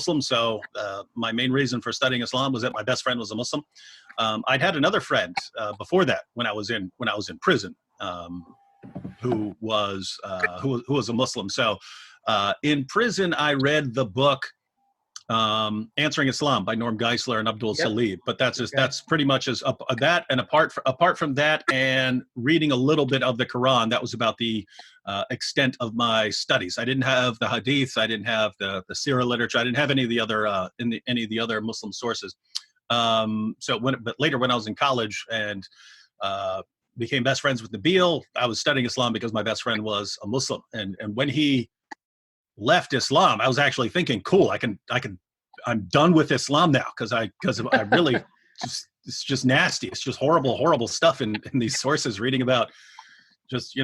Muslim, so my main reason for studying Islam was that my best friend was a Muslim. I'd had another friend before that when I was in prison, who was a Muslim. So in prison, I read the book Answering Islam by Norm Geisler and Abdul Salib, but that's pretty much as that. And apart from that, and reading a little bit of the Quran, that was about the extent of my studies. I didn't have the hadith, I didn't have the Sirah literature, I didn't have any of the other any of the other Muslim sources. But later when I was in college and became best friends with Nabil, I was studying Islam because my best friend was a Muslim, and when he left Islam, I was actually thinking, cool, I'm done with Islam now, because I really it's just nasty. It's just horrible stuff in these sources, reading about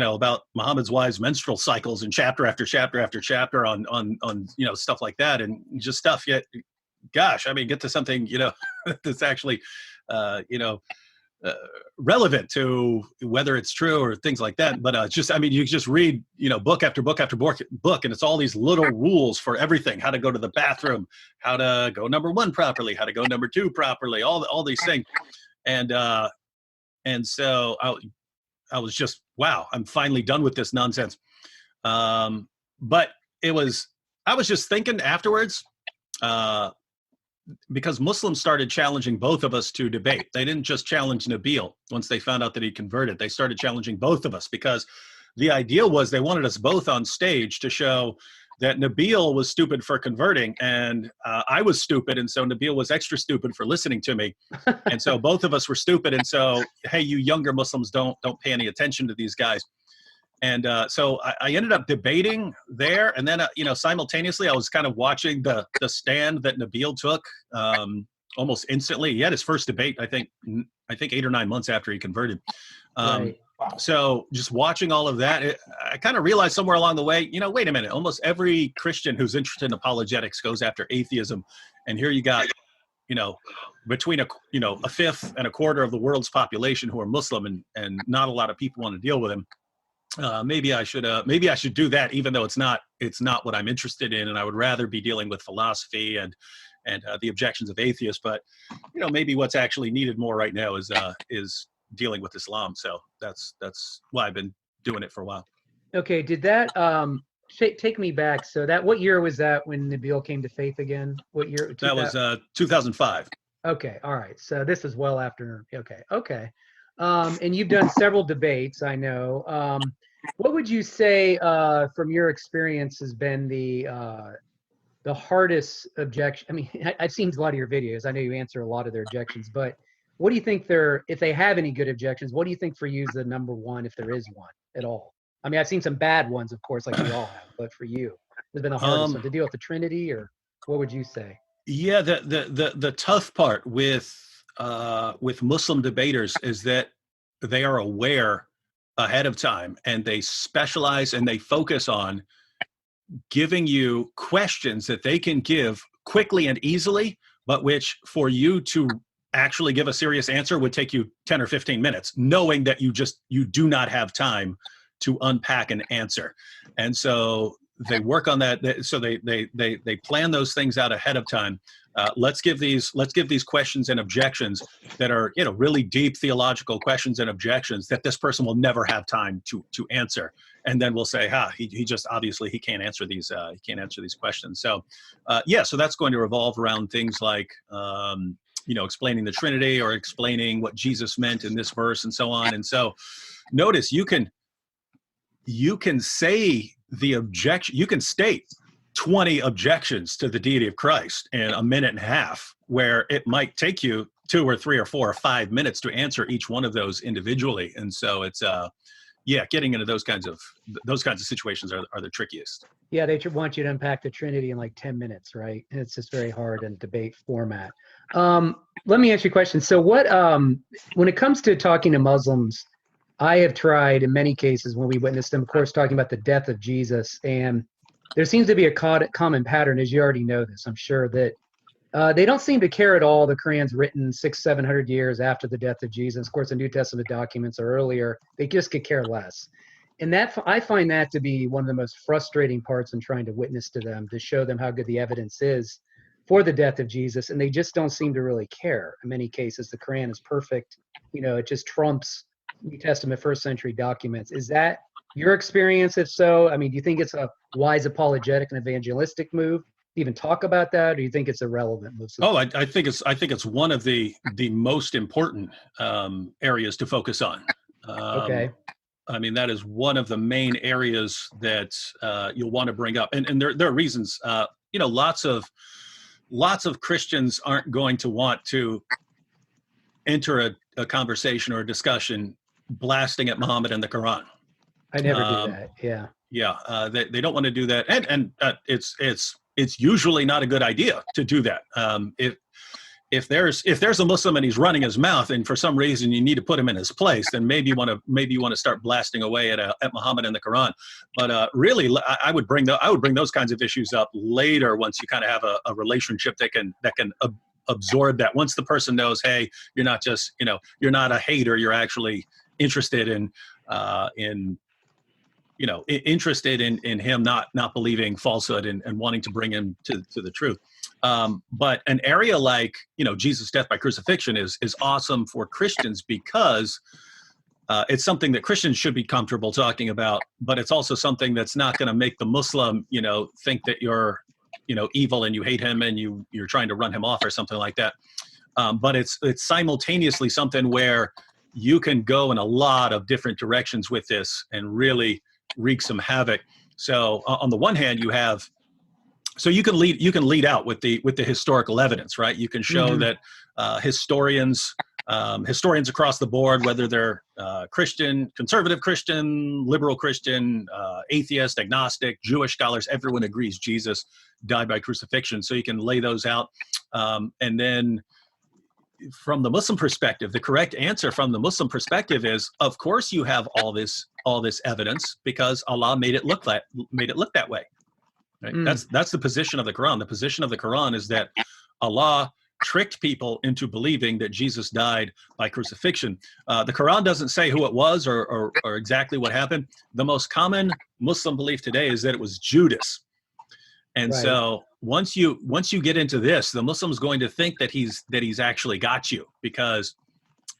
about Muhammad's wives' menstrual cycles and chapter after chapter after chapter on stuff like that, and just stuff. Yet, gosh, I mean, get to something that's actually relevant to whether it's true or things like that. But you just read book after book after book, and it's all these little rules for everything: how to go to the bathroom, how to go number one properly, how to go number two properly, all these things. And so I was just, wow, I'm finally done with this nonsense. But I was just thinking afterwards, because Muslims started challenging both of us to debate. They didn't just challenge Nabil once they found out that he converted. They started challenging both of us, because the idea was they wanted us both on stage to show that Nabil was stupid for converting, and I was stupid, and so Nabil was extra stupid for listening to me. And so both of us were stupid, and so, hey, you younger Muslims, don't pay any attention to these guys. And so I ended up debating there, and then simultaneously I was kind of watching the stand that Nabil took almost instantly. He had his first debate, I think 8 or 9 months after he converted. Right. So just watching all of that, I kind of realized somewhere along the way, wait a minute, almost every Christian who's interested in apologetics goes after atheism, and here you got between a fifth and a quarter of the world's population who are Muslim, and not a lot of people want to deal with him. Maybe I should do that, even though it's not what I'm interested in, and I would rather be dealing with philosophy and the objections of atheists. But maybe what's actually needed more right now is dealing with Islam. So that's why I've been doing it for a while. Okay, did that take me back? So what year was that when Nabil came to faith again? What year? That was 2005. Okay, all right. So this is well after. Okay. And you've done several debates, I know. What would you say, from your experience, has been the hardest objection? I mean, I've seen a lot of your videos. I know you answer a lot of their objections, but what do you think if they have any good objections, what do you think for you is the number one, if there is one at all? I mean, I've seen some bad ones, of course, like we all have, but for you, has been the hardest one to deal with the Trinity, or what would you say? Yeah, the tough part with Muslim debaters is that they are aware ahead of time, and they specialize and they focus on giving you questions that they can give quickly and easily, but which for you to actually give a serious answer would take you 10 or 15 minutes, knowing that you do not have time to unpack an answer. And so they work on that. So they plan those things out ahead of time. Let's give these questions and objections that are really deep theological questions and objections that this person will never have time to answer, and then we'll say, he just obviously he can't answer these questions. So so that's going to revolve around things like explaining the Trinity, or explaining what Jesus meant in this verse, and so on. And so notice you can say the objection, you can state 20 objections to the deity of Christ in a minute and a half, where it might take you 2 or 3 or 4 or 5 minutes to answer each one of those individually. And so it's getting into those kinds of situations are the trickiest. Yeah, they want you to unpack the Trinity in like 10 minutes, right? And it's just very hard in debate format. Let me ask you a question. So when it comes to talking to Muslims, I have tried in many cases when we witnessed them, of course, talking about the death of Jesus, and there seems to be a common pattern, as you already know this, I'm sure, that they don't seem to care at all. The Quran's written 600-700 years after the death of Jesus. Of course, the New Testament documents are earlier. They just could care less. And I find that to be one of the most frustrating parts in trying to witness to them, to show them how good the evidence is. for the death of Jesus, and they just don't seem to really care. In many cases, the Quran is perfect. It just trumps New Testament first century documents. Is that your experience? If so, I mean, do you think it's a wise apologetic and evangelistic move to even talk about that, or do you think it's irrelevant move? Oh, I think it's one of the most important areas to focus on. Okay. I mean, that is one of the main areas that you'll want to bring up, and there are reasons. Lots of Christians aren't going to want to enter a conversation or a discussion blasting at Muhammad and the Quran. I never do that. Yeah. Yeah, they don't want to do that, and it's usually not a good idea to do that. If there's a Muslim and he's running his mouth, and for some reason you need to put him in his place, then maybe you want to start blasting away at Muhammad and the Quran. But really, I would bring those kinds of issues up later once you kind of have a relationship that can absorb that. Once the person knows, hey, you're not just you're not a hater, you're actually interested in interested in him not believing falsehood and wanting to bring him to the truth. But an area like, Jesus' death by crucifixion is awesome for Christians because it's something that Christians should be comfortable talking about, but it's also something that's not going to make the Muslim, think that you're, evil and you hate him and you're trying to run him off or something like that. But it's simultaneously something where you can go in a lot of different directions with this and really wreak some havoc. So on the one hand, you can lead out with the historical evidence, right? You can show that historians across the board, whether they're Christian, conservative Christian, liberal Christian, atheist, agnostic, Jewish scholars, everyone agrees Jesus died by crucifixion. So you can lay those out, and then from the Muslim perspective, the correct answer from the Muslim perspective is, of course, you have all this evidence because Allah made it look that way. Right? That's the position of the Quran. The position of the Quran is that Allah tricked people into believing that Jesus died by crucifixion. The Quran doesn't say who it was or exactly what happened. The most common Muslim belief today is that it was Judas. And Right. so once you get into this, the Muslim's going to think that he's actually got you because,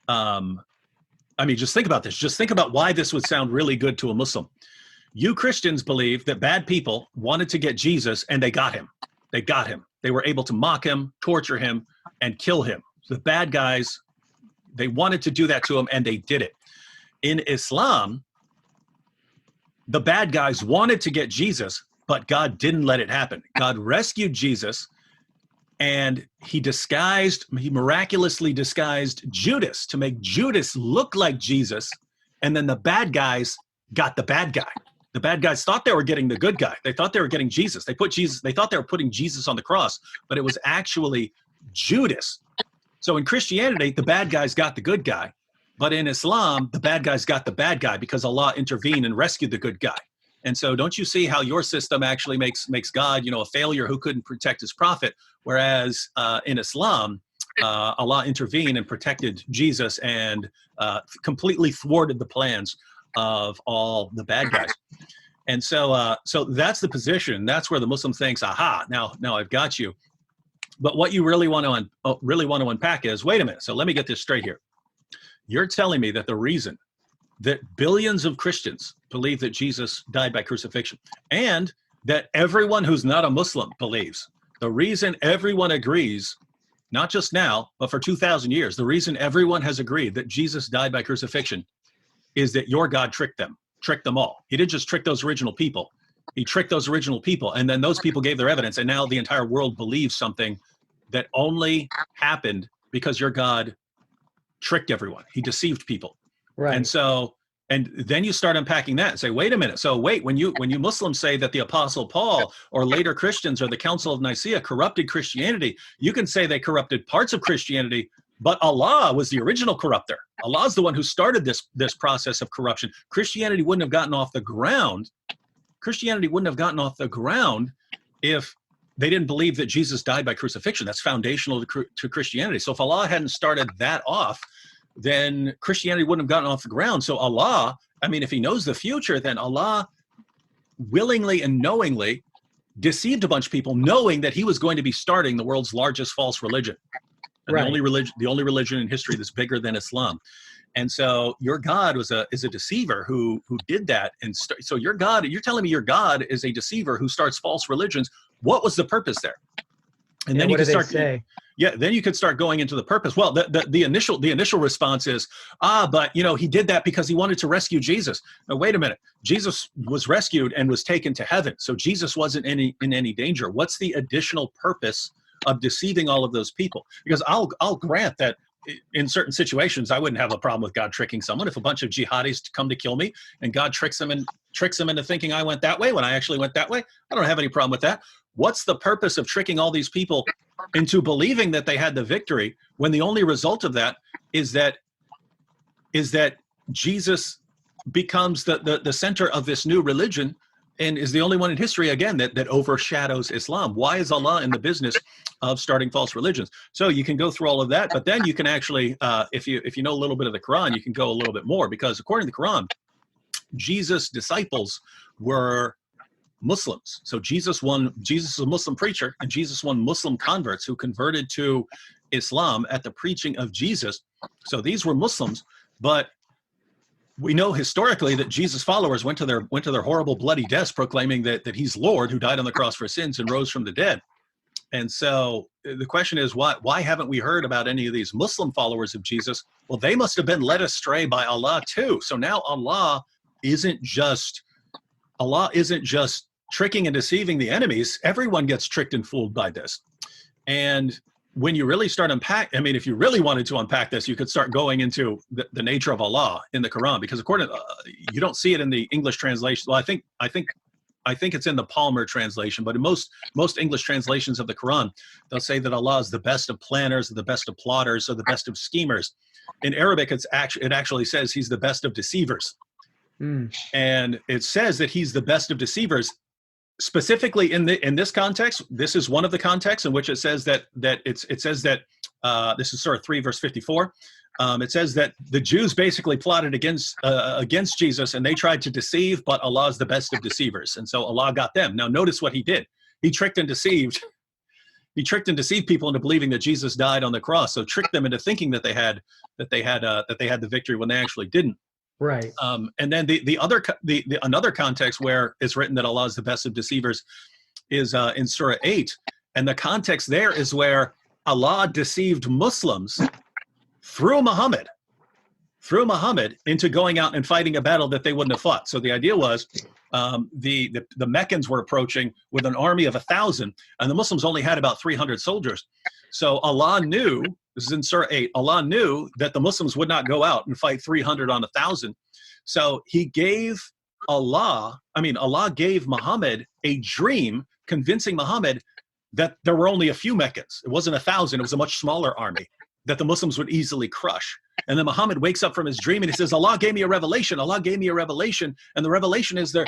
just think about this. Just think about why this would sound really good to a Muslim. You Christians believe that bad people wanted to get Jesus and they got him. They got him. They were able to mock him, torture him, and kill him. The bad guys, they wanted to do that to him and they did it. In Islam, the bad guys wanted to get Jesus, but God didn't let it happen. God rescued Jesus, and he miraculously disguised Judas to make Judas look like Jesus, and then the bad guys got the bad guy. The bad guys thought they were getting the good guy. They thought they were getting Jesus. They thought they were putting Jesus on the cross, but it was actually Judas. So in Christianity, the bad guys got the good guy, but in Islam, the bad guys got the bad guy because Allah intervened and rescued the good guy. And so don't you see how your system actually makes God, a failure who couldn't protect his prophet? Whereas in Islam, Allah intervened and protected Jesus and completely thwarted the plans of all the bad guys. And so that's the position. That's where the Muslim thinks, aha, now I've got you. But what you really want to unpack is, wait a minute. So let me get this straight here. You're telling me that the reason that billions of Christians believe that Jesus died by crucifixion, and that everyone who's not a Muslim believes, the reason everyone agrees, not just now, but for 2,000 years, the reason everyone has agreed that Jesus died by crucifixion is that your God tricked them all. He didn't just trick those original people. He tricked those original people, and then those people gave their evidence, and now the entire world believes something that only happened because your God tricked everyone. He deceived people. Right. And then you start unpacking that and say, wait a minute. So wait, when you Muslims say that the Apostle Paul or later Christians or the Council of Nicaea corrupted Christianity, you can say they corrupted parts of Christianity, but Allah was the original corrupter. Allah's the one who started this process of corruption. Christianity wouldn't have gotten off the ground. Christianity wouldn't have gotten off the ground if they didn't believe that Jesus died by crucifixion. That's foundational to Christianity. So if Allah hadn't started that off, then Christianity wouldn't have gotten off the ground. So Allah, if he knows the future, then Allah willingly and knowingly deceived a bunch of people, knowing that he was going to be starting the world's largest false religion, and Right. the only religion in history that's bigger than Islam. And so your God is a deceiver who did that. And so your God, you're telling me your God is a deceiver who starts false religions. What was the purpose there? And then you what can do they start. say? Yeah, then you could start going into the purpose. Well, the initial response is, but he did that because he wanted to rescue Jesus. Now, wait a minute. Jesus was rescued and was taken to heaven, so Jesus wasn't in any danger. What's the additional purpose of deceiving all of those people? Because I'll grant that in certain situations, I wouldn't have a problem with God tricking someone. If a bunch of jihadis come to kill me and God tricks them into thinking I went that way when I actually went that way, I don't have any problem with that. What's the purpose of tricking all these people into believing that they had the victory when the only result of that is that Jesus becomes the center of this new religion and is the only one in history, again, that overshadows Islam? Why is Allah in the business of starting false religions? So you can go through all of that, but then you can actually, if you know a little bit of the Quran, you can go a little bit more, because according to the Quran, Jesus' disciples were Muslims. So Jesus is a Muslim preacher, and Jesus won Muslim converts who converted to Islam at the preaching of Jesus. So these were Muslims, but we know historically that Jesus' followers went to their horrible bloody deaths proclaiming that he's Lord who died on the cross for sins and rose from the dead. And so the question is, why haven't we heard about any of these Muslim followers of Jesus? Well, they must have been led astray by Allah too. So now Allah isn't just tricking and deceiving the enemies. Everyone gets tricked and fooled by this. And when you really start if you really wanted to unpack this, you could start going into the nature of Allah in the Quran, because according to, you don't see it in the English translation. Well, I think it's in the Palmer translation, but in most English translations of the Quran, they'll say that Allah is the best of planners, the best of plotters, or the best of schemers. In Arabic, it actually says he's the best of deceivers. And it says that he's the best of deceivers. Specifically in this context, this is one of the contexts in which it says that this is Surah 3 verse 54. It says that the Jews basically plotted against Jesus, and they tried to deceive, but Allah is the best of deceivers, and so Allah got them. Now notice what he did. He tricked and deceived people into believing that Jesus died on the cross. So tricked them into thinking that they had the victory when they actually didn't. Right. And then another context where it's written that Allah is the best of deceivers is in Surah 8. And the context there is where Allah deceived Muslims through Muhammad into going out and fighting a battle that they wouldn't have fought. So the idea was the Meccans were approaching with an army of 1,000, and the Muslims only had about 300 soldiers. So Allah knew, this is in Surah 8, Allah knew that the Muslims would not go out and fight 300 on 1,000. So Allah gave Muhammad a dream, convincing Muhammad that there were only a few Meccans. It wasn't 1,000, it was a much smaller army that the Muslims would easily crush. And then Muhammad wakes up from his dream and he says, Allah gave me a revelation. Allah gave me a revelation. And the revelation is they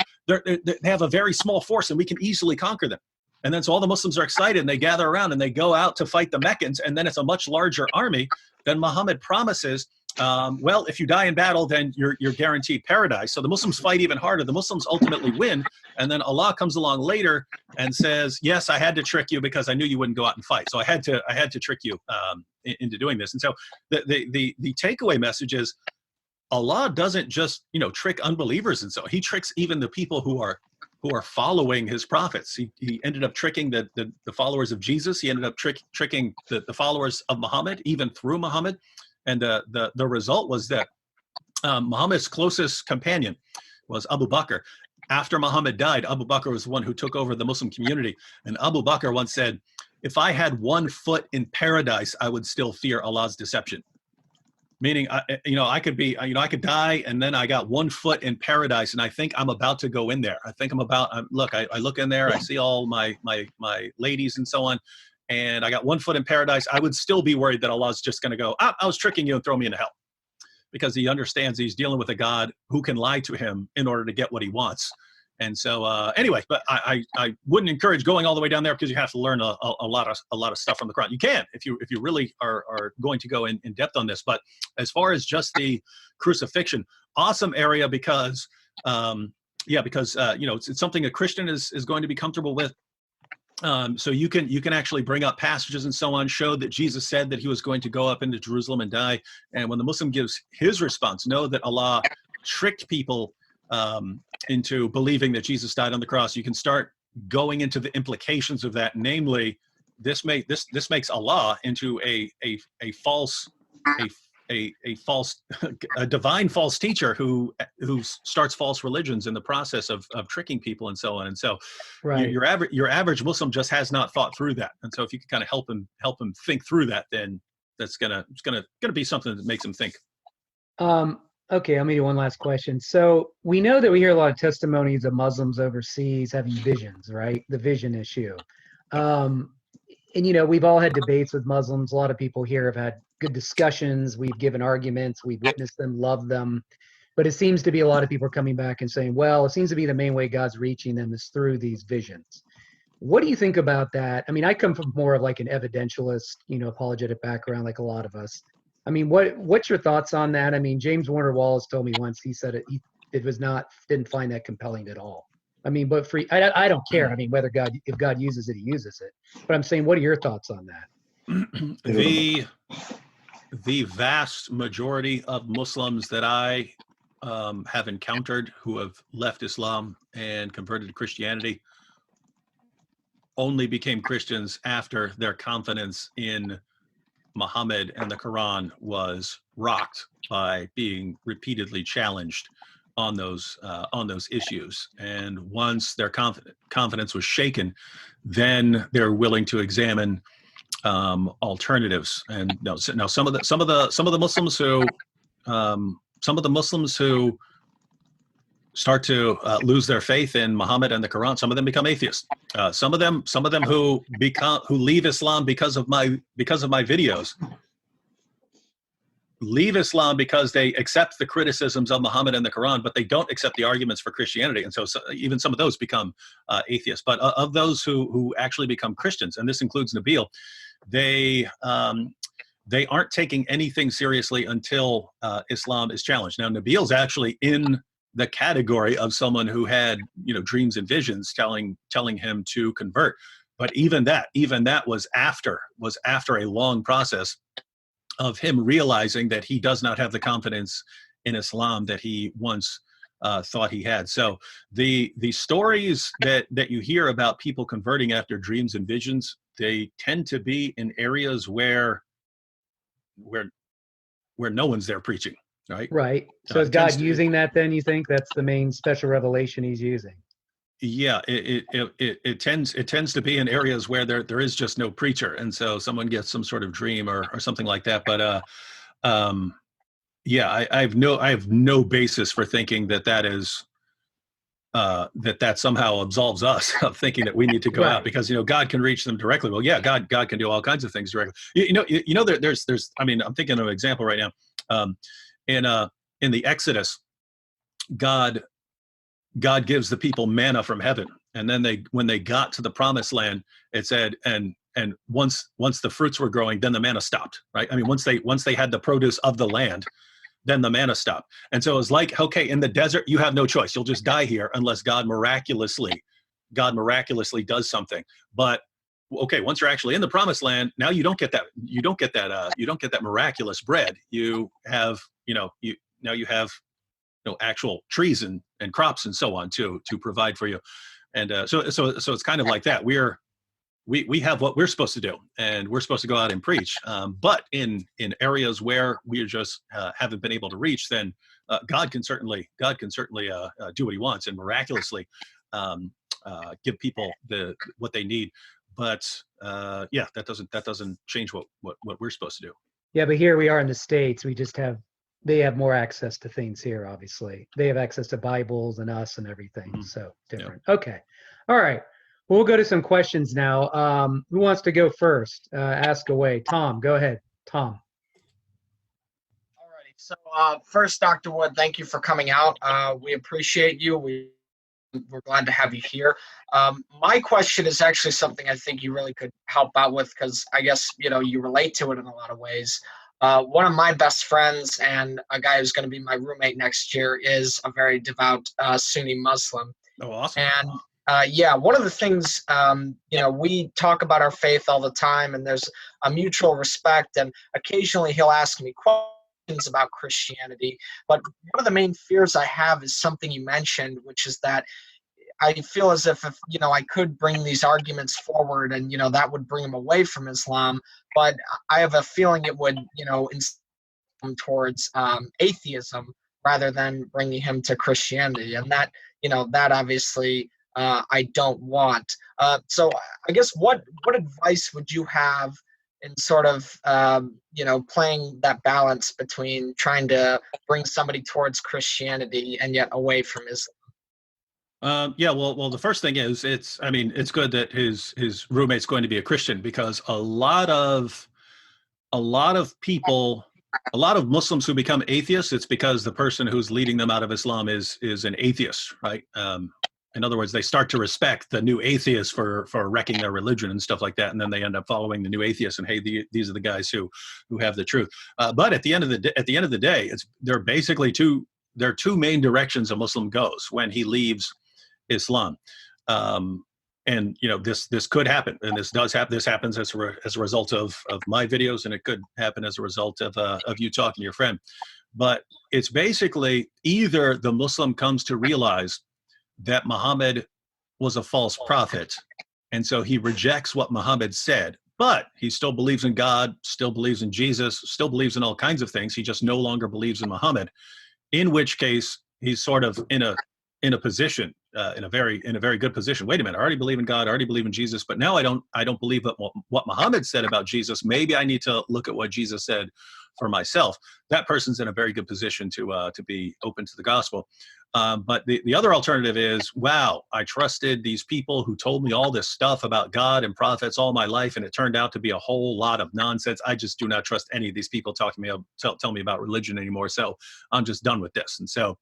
have a very small force and we can easily conquer them. And then so all the Muslims are excited and they gather around and they go out to fight the Meccans. And then it's a much larger army. Then Muhammad promises, well, if you die in battle, then you're guaranteed paradise. So the Muslims fight even harder. The Muslims ultimately win. And then Allah comes along later and says, yes, I had to trick you because I knew you wouldn't go out and fight. So I had to trick you into doing this. And so the takeaway message is Allah doesn't just, trick unbelievers. And so he tricks even the people who are following his prophets. He ended up tricking the followers of Jesus. He ended up tricking the followers of Muhammad, even through Muhammad. And the result was that Muhammad's closest companion was Abu Bakr. After Muhammad died, Abu Bakr was the one who took over the Muslim community. And Abu Bakr once said, if I had 1 foot in paradise, I would still fear Allah's deception. Meaning, I could die and then I got 1 foot in paradise and I think I'm about to go in there. I think I look in there, I see all my ladies and so on, and I got 1 foot in paradise. I would still be worried that Allah's just going to go, I was tricking you and throw me into hell. Because he understands he's dealing with a God who can lie to him in order to get what he wants. And so anyway, but I wouldn't encourage going all the way down there because you have to learn a lot of stuff from the Quran. You can if you really are going to go in depth on this. But as far as just the crucifixion, awesome area because it's something a Christian is going to be comfortable with. So you can actually bring up passages and so on, show that Jesus said that he was going to go up into Jerusalem and die. And when the Muslim gives his response, know that Allah tricked people into believing that Jesus died on the cross. You can start going into the implications of that. Namely, this makes Allah into a false a divine false teacher who starts false religions in the process of tricking people and so on. And so Right. your average Muslim just has not thought through that. And so if you can kind of help him think through that, then it's gonna be something that makes him think. Okay, let me do one last question. So we know that we hear a lot of testimonies of Muslims overseas having visions, right? The vision issue. And we've all had debates with Muslims. A lot of people here have had good discussions. We've given arguments. We've witnessed them, loved them. But it seems to be a lot of people are coming back and saying, well, it seems to be the main way God's reaching them is through these visions. What do you think about that? I mean, I come from more of like an evidentialist, apologetic background, like a lot of us. I mean, what's your thoughts on that? I mean, James Warner Wallace told me once, he said didn't find that compelling at all. I mean, but I don't care. I mean, if God uses it, he uses it. But I'm saying, what are your thoughts on that? The vast majority of Muslims that I have encountered who have left Islam and converted to Christianity only became Christians after their confidence in Muhammad and the Quran was rocked by being repeatedly challenged on those issues. And once their confidence was shaken, then they're willing to examine alternatives. And now some of the Muslims who start to lose their faith in Muhammad and the Quran, some of them become atheists. Some of them who leave Islam because of my videos leave Islam because they accept the criticisms of Muhammad and the Quran, but they don't accept the arguments for Christianity. And so even some of those become atheists. But of those who actually become Christians, and this includes Nabil, they aren't taking anything seriously until Islam is challenged. Now, Nabil's actually in the category of someone who had dreams and visions telling him to convert. But even that was after a long process of him realizing that he does not have the confidence in Islam that he once thought he had. So the stories that you hear about people converting after dreams and visions, they tend to be in areas where no one's there preaching, right? Right. So is God using that then, you think? That's the main special revelation he's using? Yeah, it tends to be in areas where there is just no preacher, and so someone gets some sort of dream or something like that. But yeah, I have no basis for thinking that is that somehow absolves us of thinking that we need to go out because God can reach them directly. Well, yeah, God can do all kinds of things directly. There's I mean, I'm thinking of an example right now. In the Exodus, God gives the people manna from heaven, and then when they got to the promised land, it said, and once the fruits were growing, then the manna stopped. Right? I mean, once they had the produce of the land, then the manna stopped. And so it was like, okay, in the desert, you have no choice. You'll just die here unless God miraculously does something. But okay, once you're actually in the promised land, now you don't get that miraculous bread. You have you have actual trees and crops and so on to provide for you. And so it's kind of like that. We have what we're supposed to do, and we're supposed to go out and preach. But in areas where we just haven't been able to reach, then God can certainly do what he wants and miraculously give people what they need. But yeah, that doesn't change what we're supposed to do. Yeah, but here we are in the States. They have more access to things here, obviously. They have access to Bibles and us and everything. Mm-hmm. So different. Yeah. Okay. All right. Well, we'll go to some questions now. Who wants to go first? Ask away. Tom, go ahead. Tom. All righty. So first, Dr. Wood, thank you for coming out. We appreciate you. We're glad to have you here. My question is actually something I think you really could help out with because I guess, you relate to it in a lot of ways. One of my best friends and a guy who's going to be my roommate next year is a very devout Sunni Muslim. Oh, awesome. And Yeah, one of the things, we talk about our faith all the time, and there's a mutual respect, and occasionally he'll ask me questions about Christianity. But one of the main fears I have is something you mentioned, which is that I feel as if I could bring these arguments forward, and that would bring him away from Islam. But I have a feeling it would incite him towards atheism rather than bringing him to Christianity, and that obviously I don't want. So I guess what advice would you have in sort of playing that balance between trying to bring somebody towards Christianity and yet away from Islam? Yeah, well, the first thing is, it's good that his roommate's going to be a Christian, because a lot of people, a lot of Muslims who become atheists, it's because the person who's leading them out of Islam is an atheist, right? In other words, they start to respect the new atheists for wrecking their religion and stuff like that, and then they end up following the new atheists. And hey, these are the guys who have the truth. But at the end of the day, there are two main directions a Muslim goes when he leaves Islam. And this could happen, and this does happen. This happens as a result of my videos, and it could happen as a result of you talking to your friend. But it's basically either the Muslim comes to realize that Muhammad was a false prophet, and so he rejects what Muhammad said, but he still believes in God, still believes in Jesus, still believes in all kinds of things. He just no longer believes in Muhammad, in which case he's sort of in a position, in a very good position. Wait a minute, I already believe in God, I already believe in Jesus, but now I don't believe what Muhammad said about Jesus. Maybe I need to look at what Jesus said for myself. That person's in a very good position to be open to the gospel. But the other alternative is, wow, I trusted these people who told me all this stuff about God and prophets all my life, and it turned out to be a whole lot of nonsense. I just do not trust any of these people tell me about religion anymore. So I'm just done with this. And so,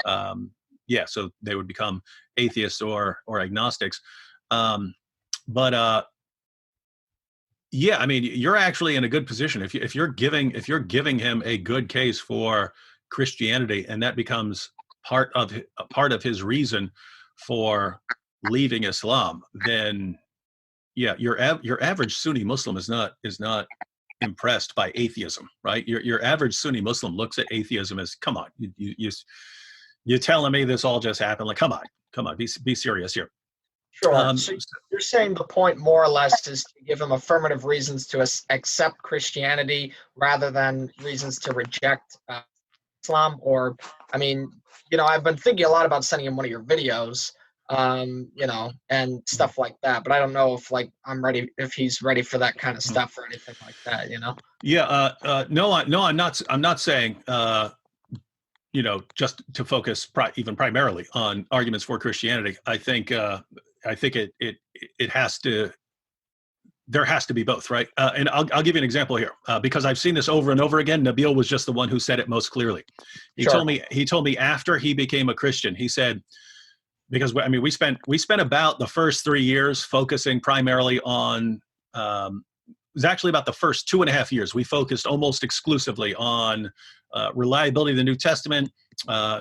so they would become atheists or agnostics. You're actually in a good position if you're giving him a good case for Christianity, and that becomes part of his reason for leaving Islam. Then your average Sunni Muslim is not impressed by atheism, right? Your average Sunni Muslim looks at atheism as, come on, you're telling me this all just happened? Like, come on, be serious here. Sure. So you're saying the point more or less is to give him affirmative reasons to accept Christianity rather than reasons to reject Islam. Or, I've been thinking a lot about sending him one of your videos, and stuff like that. But I don't know if he's ready for that kind of stuff or anything like that. Yeah. No, I'm not saying. Just to focus even primarily on arguments for Christianity. I think it has to. There has to be both, right? And I'll give you an example here, because I've seen this over and over again. Nabil was just the one who said it most clearly. He told me after he became a Christian, he said, because we spent about the first 3 years focusing primarily on. It was actually about the first 2.5 years. We focused almost exclusively on reliability of the New Testament,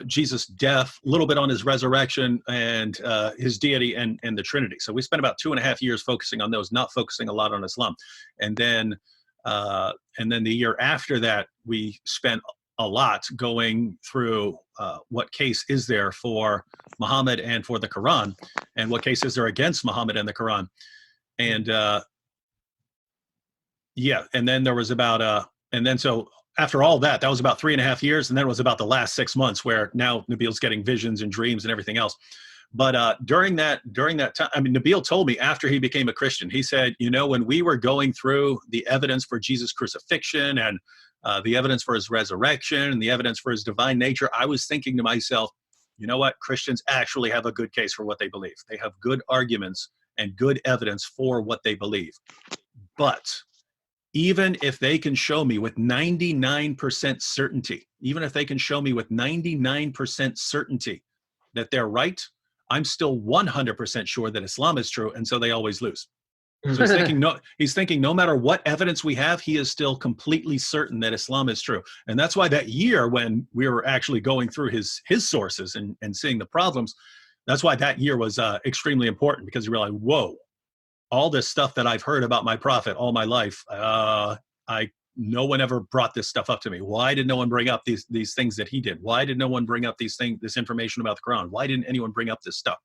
Jesus' death, a little bit on his resurrection, and his deity and the Trinity. So we spent about 2.5 years focusing on those, not focusing a lot on Islam. And then the year after that, we spent a lot going through what case is there for Muhammad and for the Quran, and what case is there against Muhammad and the Quran. And and then there was about so after all that was about 3.5 years, and then it was about the last 6 months where now Nabil's getting visions and dreams and everything else. But during that time, Nabil told me after he became a Christian, he said, when we were going through the evidence for Jesus' crucifixion and the evidence for his resurrection and the evidence for his divine nature, I was thinking to myself, you know what? Christians actually have a good case for what they believe. They have good arguments and good evidence for what they believe. But even if they can show me with 99% certainty, that they're right, I'm still 100% sure that Islam is true, and so they always lose. So he's thinking no matter what evidence we have, he is still completely certain that Islam is true. And that's why that year when we were actually going through his sources and seeing the problems, That's why that year was extremely important, because you realize, whoa, all this stuff that I've heard about my prophet all my life, no one ever brought this stuff up to me. Why did no one bring up these things that he did? Why did no one bring up this information about the Quran? Why didn't anyone bring up this stuff?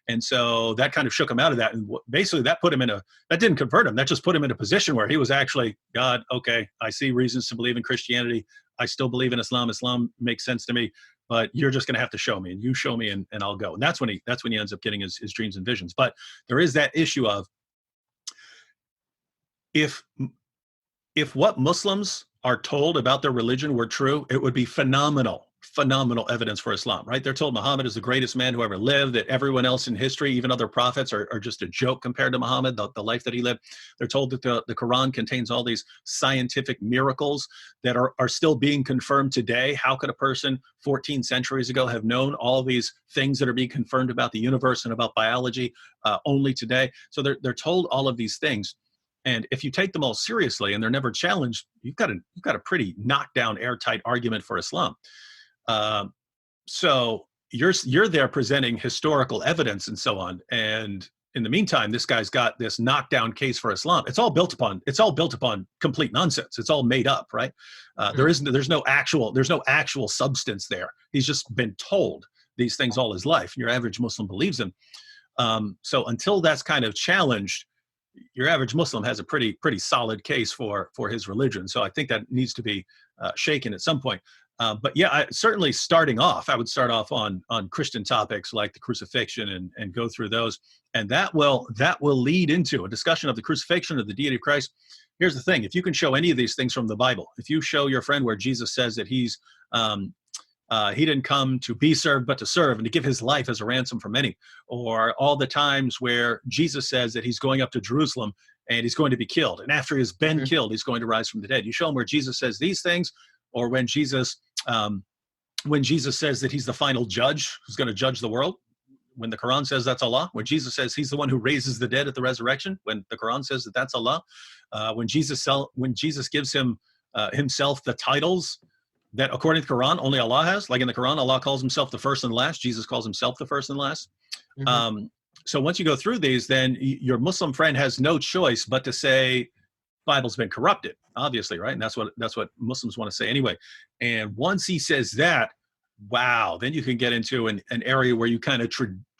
And so that kind of shook him out of that. And basically that put him that didn't convert him. That just put him in a position where he was actually, God, okay, I see reasons to believe in Christianity. I still believe in Islam. Islam makes sense to me, but you're just going to have to show me, and you show me, and I'll go. And that's when he ends up getting his dreams and visions. But there is that issue of, if what Muslims are told about their religion were true, it would be phenomenal evidence for Islam, right? They're told Muhammad is the greatest man who ever lived, that everyone else in history, even other prophets, are just a joke compared to Muhammad, the life that he lived. They're told that the Quran contains all these scientific miracles that are still being confirmed today. How could a person 14 centuries ago have known all these things that are being confirmed about the universe and about biology only today? So they're told all of these things. And if you take them all seriously and they're never challenged, you've got a pretty knockdown, airtight argument for Islam. So you're there presenting historical evidence and so on. And in the meantime, this guy's got this knockdown case for Islam. It's all built upon complete nonsense. It's all made up, right? There's no actual substance there. He's just been told these things all his life. Your average Muslim believes them. So until that's kind of challenged, your average Muslim has a pretty solid case for his religion. So I think that needs to be shaken at some point. But yeah, certainly starting off, I would start off on Christian topics like the crucifixion and go through those, and that will lead into a discussion of the crucifixion, of the deity of Christ. Here's the thing: if you can show any of these things from the Bible, if you show your friend where Jesus says that he didn't come to be served but to serve, and to give his life as a ransom for many, or all the times where Jesus says that he's going up to Jerusalem and he's going to be killed, and after he's been killed, he's going to rise from the dead. You show him where Jesus says these things, or when Jesus says that he's the final judge who's going to judge the world, when the Quran says that's Allah, when Jesus says he's the one who raises the dead at the resurrection, when the Quran says that that's Allah, when Jesus gives himself the titles that according to the Quran only Allah has, like in the Quran, Allah calls himself the first and last, Jesus calls himself the first and last. So once you go through these, then your Muslim friend has no choice but to say Bible's been corrupted, obviously, right? And that's what Muslims want to say anyway. And once he says that, wow, then you can get into an area where you kind of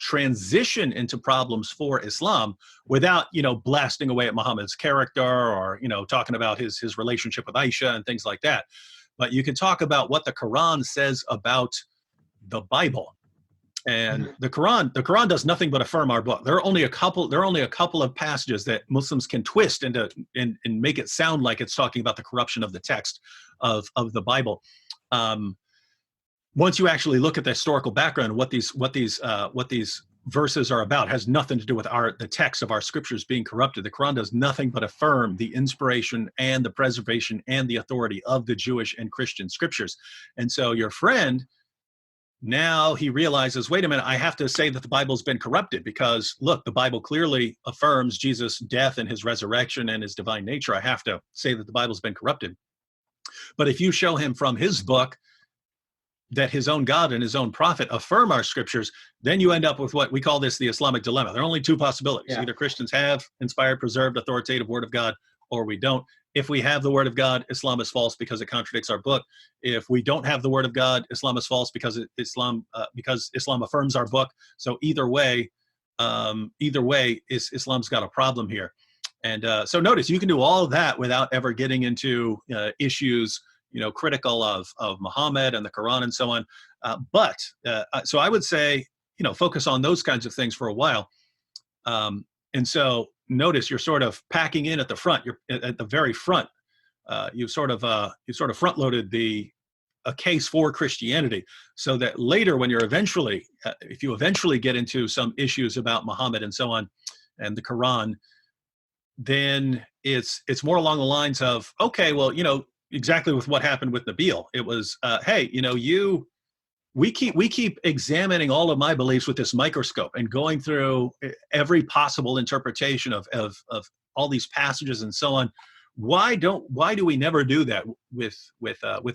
transition into problems for Islam without, blasting away at Muhammad's character, or, talking about his relationship with Aisha and things like that. But you can talk about what the Quran says about the Bible. And the Quran does nothing but affirm our book. There are only a couple of passages that Muslims can twist and make it sound like it's talking about the corruption of the text of the Bible. Once you actually look at the historical background, what these verses are about has nothing to do with the text of our scriptures being corrupted. The Quran does nothing but affirm the inspiration and the preservation and the authority of the Jewish and Christian scriptures. And so your friend, now he realizes, wait a minute, I have to say that the Bible's been corrupted, because look, the Bible clearly affirms Jesus' death and his resurrection and his divine nature. I have to say that the Bible's been corrupted. But if you show him from his book that his own God and his own prophet affirm our scriptures, then you end up with what we call the Islamic dilemma. There are only two possibilities. Yeah. Either Christians have inspired, preserved, authoritative word of God, or we don't. If we have the word of God, Islam is false because it contradicts our book. If we don't have the word of God, Islam is false because Islam affirms our book. So either way, Islam's got a problem here. And so notice, you can do all of that without ever getting into issues, critical of Muhammad and the Quran and so on. So I would say, focus on those kinds of things for a while. And so notice you're sort of packing in at the front. You're at the very front. You sort of front loaded a case for Christianity, so that later, when if you eventually get into some issues about Muhammad and so on, and the Quran, then it's more along the lines of, okay, well, exactly with what happened with Nabil. It was, hey, we keep examining all of my beliefs with this microscope and going through every possible interpretation of all these passages and so on. Why do we never do that with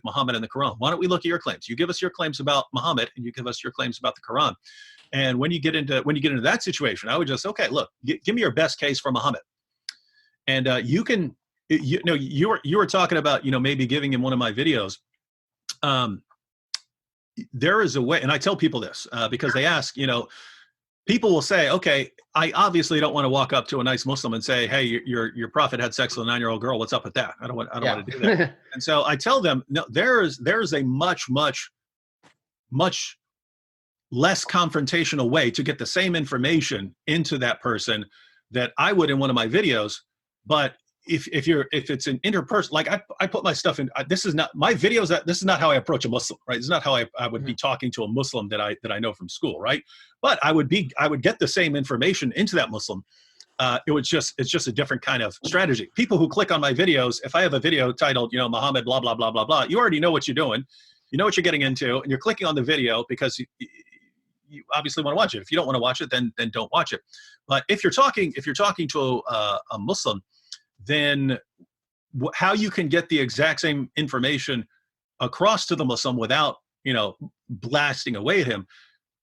Muhammad and the Quran? Why don't we look at your claims? You give us your claims about Muhammad, and you give us your claims about the Quran. And when you get into that situation, I would just, okay, look, give me your best case for Muhammad. And you were talking about, maybe giving him one of my videos. There is a way, and I tell people this because they ask, people will say, okay, I obviously don't want to walk up to a nice Muslim and say, hey, your prophet had sex with a 9-year-old girl. What's up with that? I don't want to do that. And so I tell them, no, there's a much less confrontational way to get the same information into that person that I would in one of my videos. But if it's an interpersonal, like I put my stuff in, this is not my videos, this is not how I approach a Muslim, right? It's not how I would be talking to a Muslim that I know from school, right? But I would get the same information into that Muslim. It's just a different kind of strategy. People who click on my videos, if I have a video titled, Muhammad, blah, blah, blah, blah, blah, you already know what you're doing. You know what you're getting into, and you're clicking on the video because you obviously want to watch it. If you don't want to watch it, then don't watch it. But if you're talking to a Muslim, then how you can get the exact same information across to the Muslim without, blasting away at him,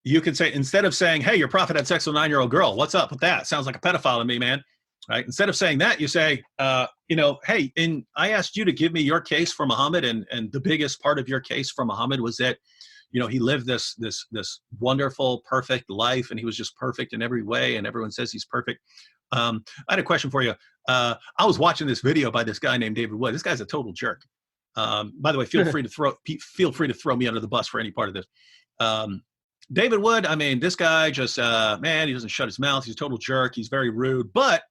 you can say, instead of saying, hey, your prophet had sex with a 9-year-old girl, what's up with that? Sounds like a pedophile to me, man. Right? Instead of saying that, you say, hey, I asked you to give me your case for Muhammad, and the biggest part of your case for Muhammad was that, he lived this wonderful, perfect life, and he was just perfect in every way, and everyone says he's perfect. I had a question for you. I was watching this video by this guy named David Wood. This guy's a total jerk. By the way, feel free to throw me under the bus for any part of this. David Wood, I mean, this guy just, he doesn't shut his mouth. He's a total jerk. He's very rude, but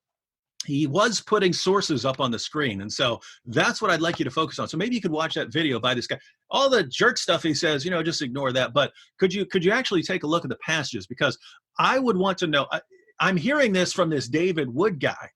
he was putting sources up on the screen. And so that's what I'd like you to focus on. So maybe you could watch that video by this guy. All the jerk stuff he says, just ignore that. But could you actually take a look at the passages? Because I would want to know, I'm hearing this from this David Wood guy,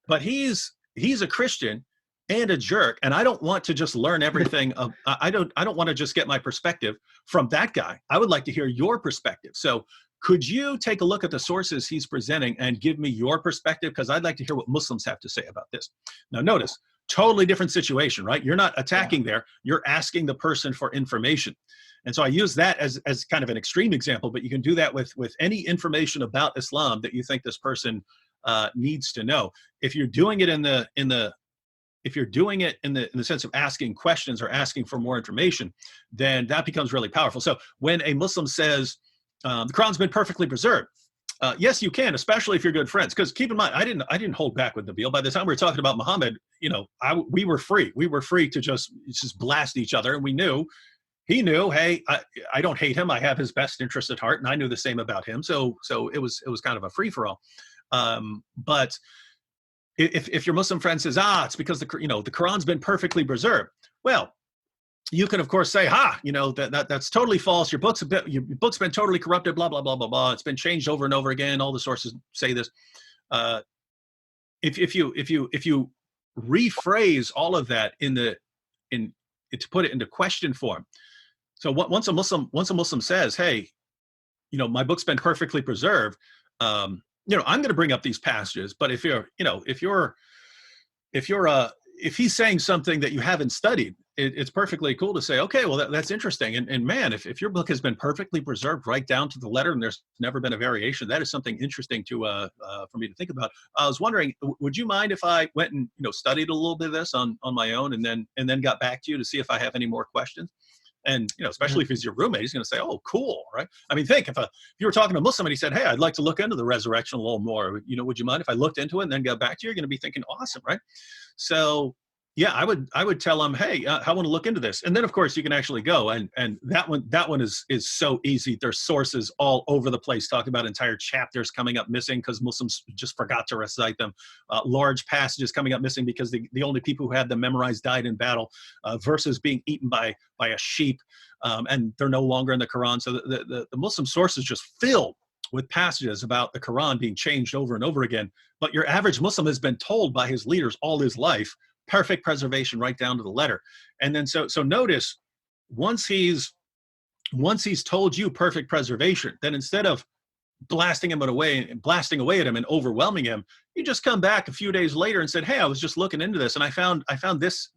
but he's a Christian and a jerk. And I don't want to just learn everything. I don't want to just get my perspective from that guy. I would like to hear your perspective. So could you take a look at the sources he's presenting and give me your perspective? Because I'd like to hear what Muslims have to say about this. Now, notice, totally different situation, right? You're not attacking there. You're asking the person for information. And so I use that as kind of an extreme example, but you can do that with any information about Islam that you think this person needs to know. If you're doing it in the sense of asking questions or asking for more information, then that becomes really powerful. So when a Muslim says, the Quran's been perfectly preserved. Yes, you can, especially if you're good friends. Because keep in mind, I didn't hold back with Nabil. By the time we were talking about Muhammad, we were free. We were free to just blast each other, and he knew. Hey, I don't hate him. I have his best interest at heart, and I knew the same about him. So it was kind of a free for all. But if your Muslim friend says, it's because the Quran's been perfectly preserved. Well, you can, of course, say, that's totally false. Your book's been totally corrupted, blah, blah, blah, blah, blah. It's been changed over and over again. All the sources say this. If you rephrase all of that to put it into question form. So once a Muslim says, hey, my book's been perfectly preserved, I'm going to bring up these passages, but if he's saying something that you haven't studied, it's perfectly cool to say, okay, well, that's interesting. And man, if your book has been perfectly preserved right down to the letter and there's never been a variation, that is something interesting for me to think about. I was wondering, would you mind if I went and, studied a little bit of this on my own and then got back to you to see if I have any more questions? And, especially if he's your roommate, he's going to say, oh, cool, right? I mean, think if you were talking to a Muslim and he said, hey, I'd like to look into the resurrection a little more, would you mind if I looked into it and then got back to you? You're going to be thinking, awesome, right? So yeah, I would tell him, hey, I want to look into this. And then, of course, you can actually go. And that one is so easy. There's sources all over the place talking about entire chapters coming up missing because Muslims just forgot to recite them. Large passages coming up missing because the only people who had them memorized died in battle, verses being eaten by a sheep, and they're no longer in the Quran. So the Muslim sources just filled with passages about the Quran being changed over and over again. But your average Muslim has been told by his leaders all his life, perfect preservation right down to the letter. And then so notice, once he's told you perfect preservation, then instead of blasting away at him and overwhelming him, you just come back a few days later and said, hey, I was just looking into this and I found this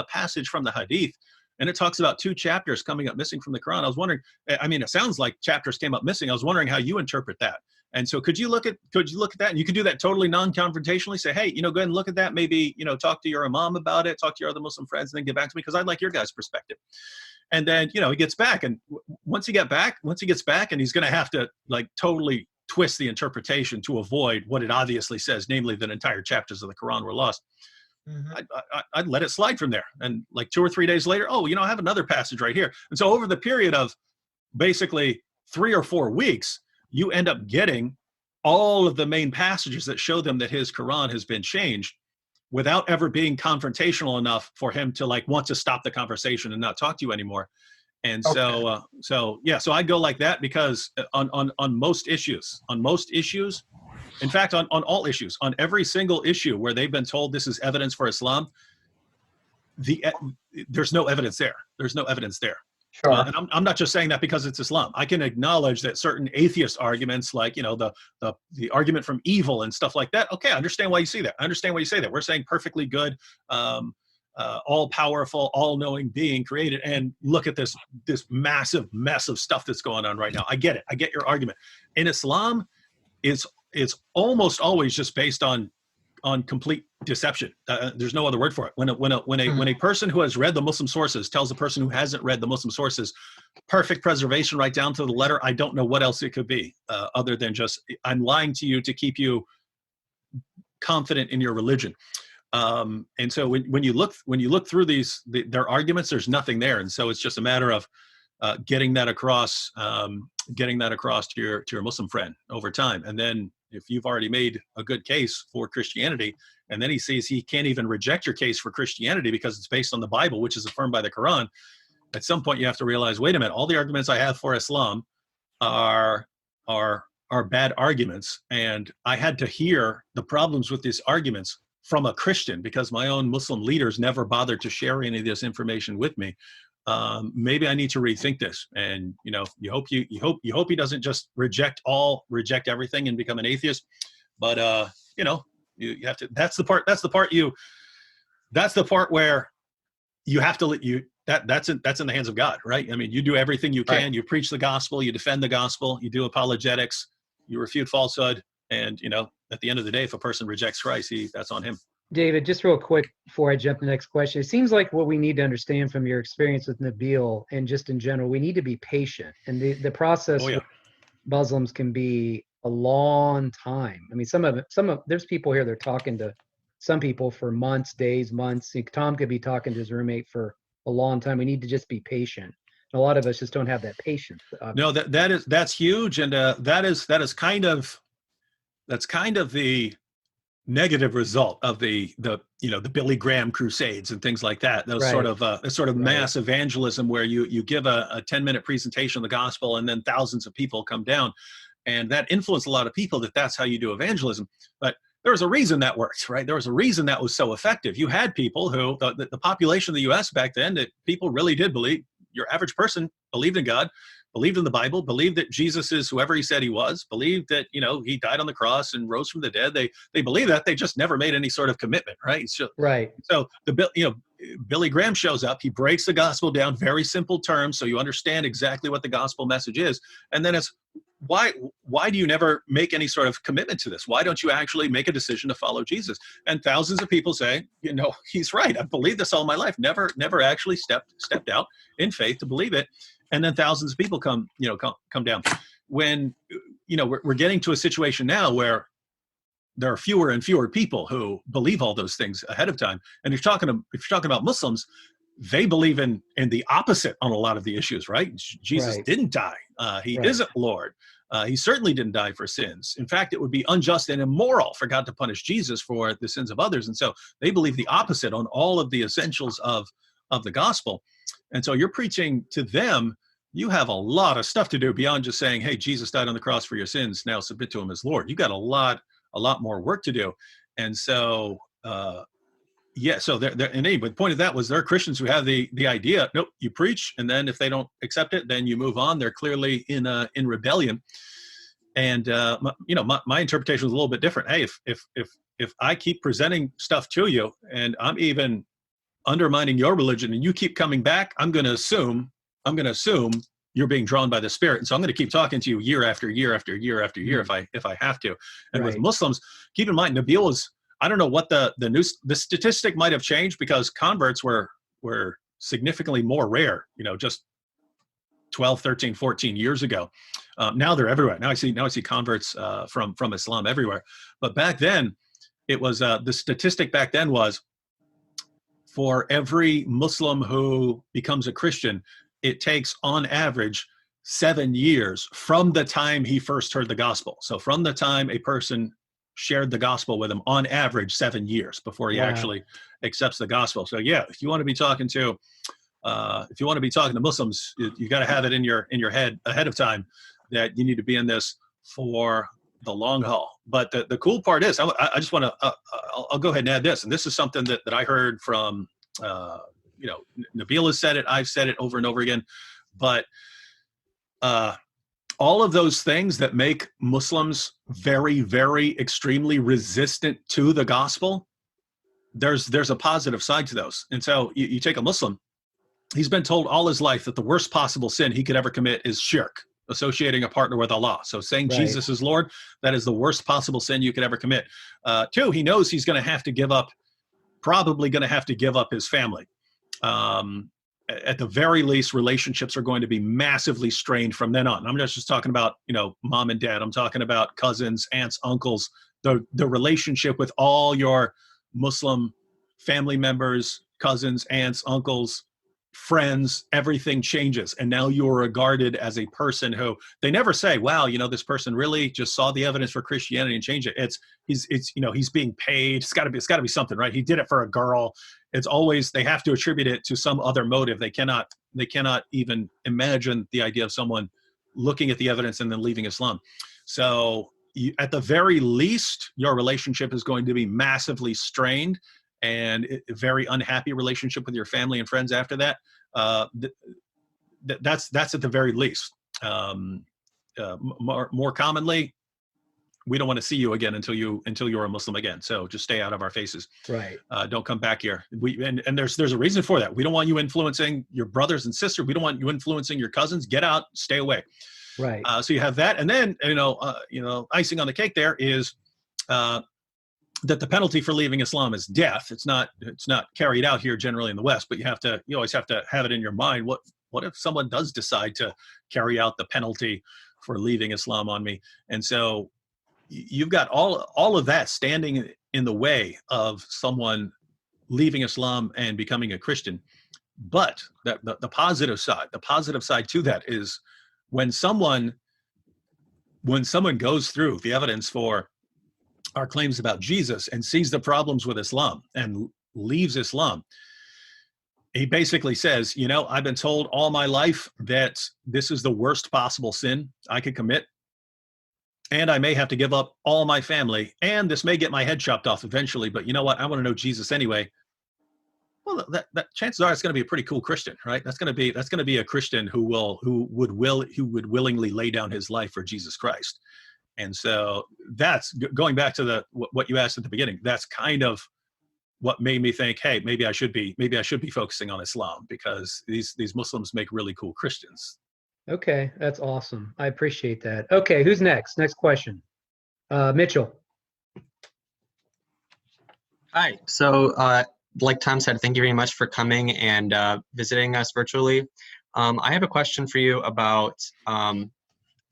passage from the Hadith, and it talks about 2 chapters coming up missing from the Quran. I was wondering, I mean, it sounds like chapters came up missing. I was wondering how you interpret that. And so could you look at that? And you could do that totally non-confrontationally, say, hey, go ahead and look at that. Maybe, talk to your imam about it, talk to your other Muslim friends, and then get back to me, because I'd like your guys' perspective. And then, he gets back. And once he gets back, and he's going to have to like totally twist the interpretation to avoid what it obviously says, namely that entire chapters of the Quran were lost. I'd let it slide from there. And like 2 or 3 days later, I have another passage right here. And so over the period of basically 3 or 4 weeks, you end up getting all of the main passages that show them that his Quran has been changed without ever being confrontational enough for him to like want to stop the conversation and not talk to you anymore. And so I'd go like that, because on most issues, in fact, on all issues, on every single issue where they've been told this is evidence for Islam, there's no evidence there. There's no evidence there. Sure. And I'm not just saying that because it's Islam. I can acknowledge that certain atheist arguments, like, the argument from evil and stuff like that. Okay, I understand why you see that. I understand why you say that. We're saying perfectly good, all-powerful, all-knowing being created, and look at this massive mess of stuff that's going on right now. I get it. I get your argument. In Islam, it's almost always just based on complete deception. There's no other word for it. When a person who has read the Muslim sources tells a person who hasn't read the Muslim sources, perfect preservation right down to the letter, I don't know what else it could be, other than just, I'm lying to you to keep you confident in your religion. And so when you look through their arguments, there's nothing there. And so it's just a matter of getting that across to your Muslim friend over time. And then if you've already made a good case for Christianity, and then he sees he can't even reject your case for Christianity because it's based on the Bible, which is affirmed by the Quran, at some point you have to realize, wait a minute, all the arguments I have for Islam are bad arguments. And I had to hear the problems with these arguments from a Christian because my own Muslim leaders never bothered to share any of this information with me. Maybe I need to rethink this. And you hope he doesn't just reject everything and become an atheist. But you have to. That's the part where you have to that's in the hands of God, right? I mean, you do everything you can. Right. You preach the gospel, you defend the gospel, you do apologetics, you refute falsehood, and at the end of the day, if a person rejects Christ, that's on him. David, just real quick before I jump to the next question, it seems like what we need to understand from your experience with Nabil and just in general, we need to be patient. And the process with Muslims can be a long time. I mean, there's people here that are talking to some people for months, days, months. Tom could be talking to his roommate for a long time. We need to just be patient. And a lot of us just don't have that patience. No, that's huge. And that's kind of the negative result of the Billy Graham crusades and things like that. Those sort of mass evangelism where you give a 10-minute presentation of the gospel and then thousands of people come down, and that influenced a lot of people that's how you do evangelism. But there was a reason that worked, right? There was a reason that was so effective. You had people who the population of the U.S. back then, that people really did believe. Your average person believed in God, believed in the Bible, believed that Jesus is whoever he said he was, believed that, he died on the cross and rose from the dead. They believe that. They just never made any sort of commitment, right? Right. So Billy Graham shows up, he breaks the gospel down, very simple terms, so you understand exactly what the gospel message is. And then it's, why do you never make any sort of commitment to this? Why don't you actually make a decision to follow Jesus? And thousands of people say, he's right. I've believed this all my life. Never actually stepped out in faith to believe it. And then thousands of people come down. When, we're getting to a situation now where there are fewer and fewer people who believe all those things ahead of time. And if you're talking about Muslims, they believe in the opposite on a lot of the issues, right? Jesus didn't die. He isn't Lord. He certainly didn't die for sins. In fact, it would be unjust and immoral for God to punish Jesus for the sins of others. And so they believe the opposite on all of the essentials of the gospel. And so you're preaching to them, you have a lot of stuff to do beyond just saying, hey, Jesus died on the cross for your sins, now submit to him as Lord. You got a lot more work to do. And so, so the point of that was there are Christians who have the idea, nope, you preach, and then if they don't accept it, then you move on. They're clearly in rebellion. And my interpretation was a little bit different. Hey, if I keep presenting stuff to you, and I'm even undermining your religion and you keep coming back, I'm going to assume you're being drawn by the Spirit. And so I'm going to keep talking to you year after year after year after year if I have to. And with Muslims, keep in mind, Nabil was, I don't know what the statistic might have changed because converts were significantly more rare, just 12, 13, 14 years ago. Now they're everywhere. Now I see converts from Islam everywhere. But back then, it was the statistic back then was for every Muslim who becomes a Christian, it takes on average 7 years from the time he first heard the gospel. So from the time a person shared the gospel with him, on average 7 years before he actually accepts the gospel. So yeah, if you want to be talking to Muslims, you got to have it in your head ahead of time that you need to be in this for the long haul. But the cool part is, I just want to, I'll go ahead and add this, and this is something that I heard from, Nabil has said it, I've said it over and over again, but all of those things that make Muslims very, very extremely resistant to the gospel, there's a positive side to those. And so you take a Muslim, he's been told all his life that the worst possible sin he could ever commit is shirk, associating a partner with Allah. So saying Jesus is Lord, that is the worst possible sin you could ever commit. 2, he knows he's going to have to give up, probably going to have to give up his family. At the very least, relationships are going to be massively strained from then on. I'm not just talking about, mom and dad. I'm talking about cousins, aunts, uncles, the relationship with all your Muslim family members, cousins, aunts, uncles, friends, everything changes. And now you're regarded as a person who, they never say, wow, this person really just saw the evidence for Christianity and changed it. He's being paid. It's gotta be something, right? He did it for a girl. It's always, they have to attribute it to some other motive. They cannot even imagine the idea of someone looking at the evidence and then leaving Islam. So at the very least, your relationship is going to be massively strained, and a very unhappy relationship with your family and friends after that. That's at the very least. More commonly, we don't want to see you again until you're a Muslim again. So just stay out of our faces. Right. Don't come back here. And there's a reason for that. We don't want you influencing your brothers and sisters. We don't want you influencing your cousins. Get out, stay away. Right. So you have that, and then icing on the cake there is that the penalty for leaving Islam is death. It's not carried out here generally in the West, but you always have to have it in your mind. What if someone does decide to carry out the penalty for leaving Islam on me? And so you've got all of that standing in the way of someone leaving Islam and becoming a Christian. But the positive side to that is when someone goes through the evidence for our claims about Jesus and sees the problems with Islam and leaves Islam, he basically says, I've been told all my life that this is the worst possible sin I could commit, and I may have to give up all my family, and this may get my head chopped off eventually, but you know what? I want to know Jesus anyway. Well, that chances are it's going to be a pretty cool Christian, right? That's going to be a Christian who would willingly lay down his life for Jesus Christ. And so that's going back to what you asked at the beginning. That's kind of what made me think, hey, maybe I should be focusing on Islam, because these Muslims make really cool Christians. Okay, that's awesome. I appreciate that. Okay, who's next? Next question. Mitchell. Hi. So, like Tom said, thank you very much for coming and visiting us virtually. I have a question for you about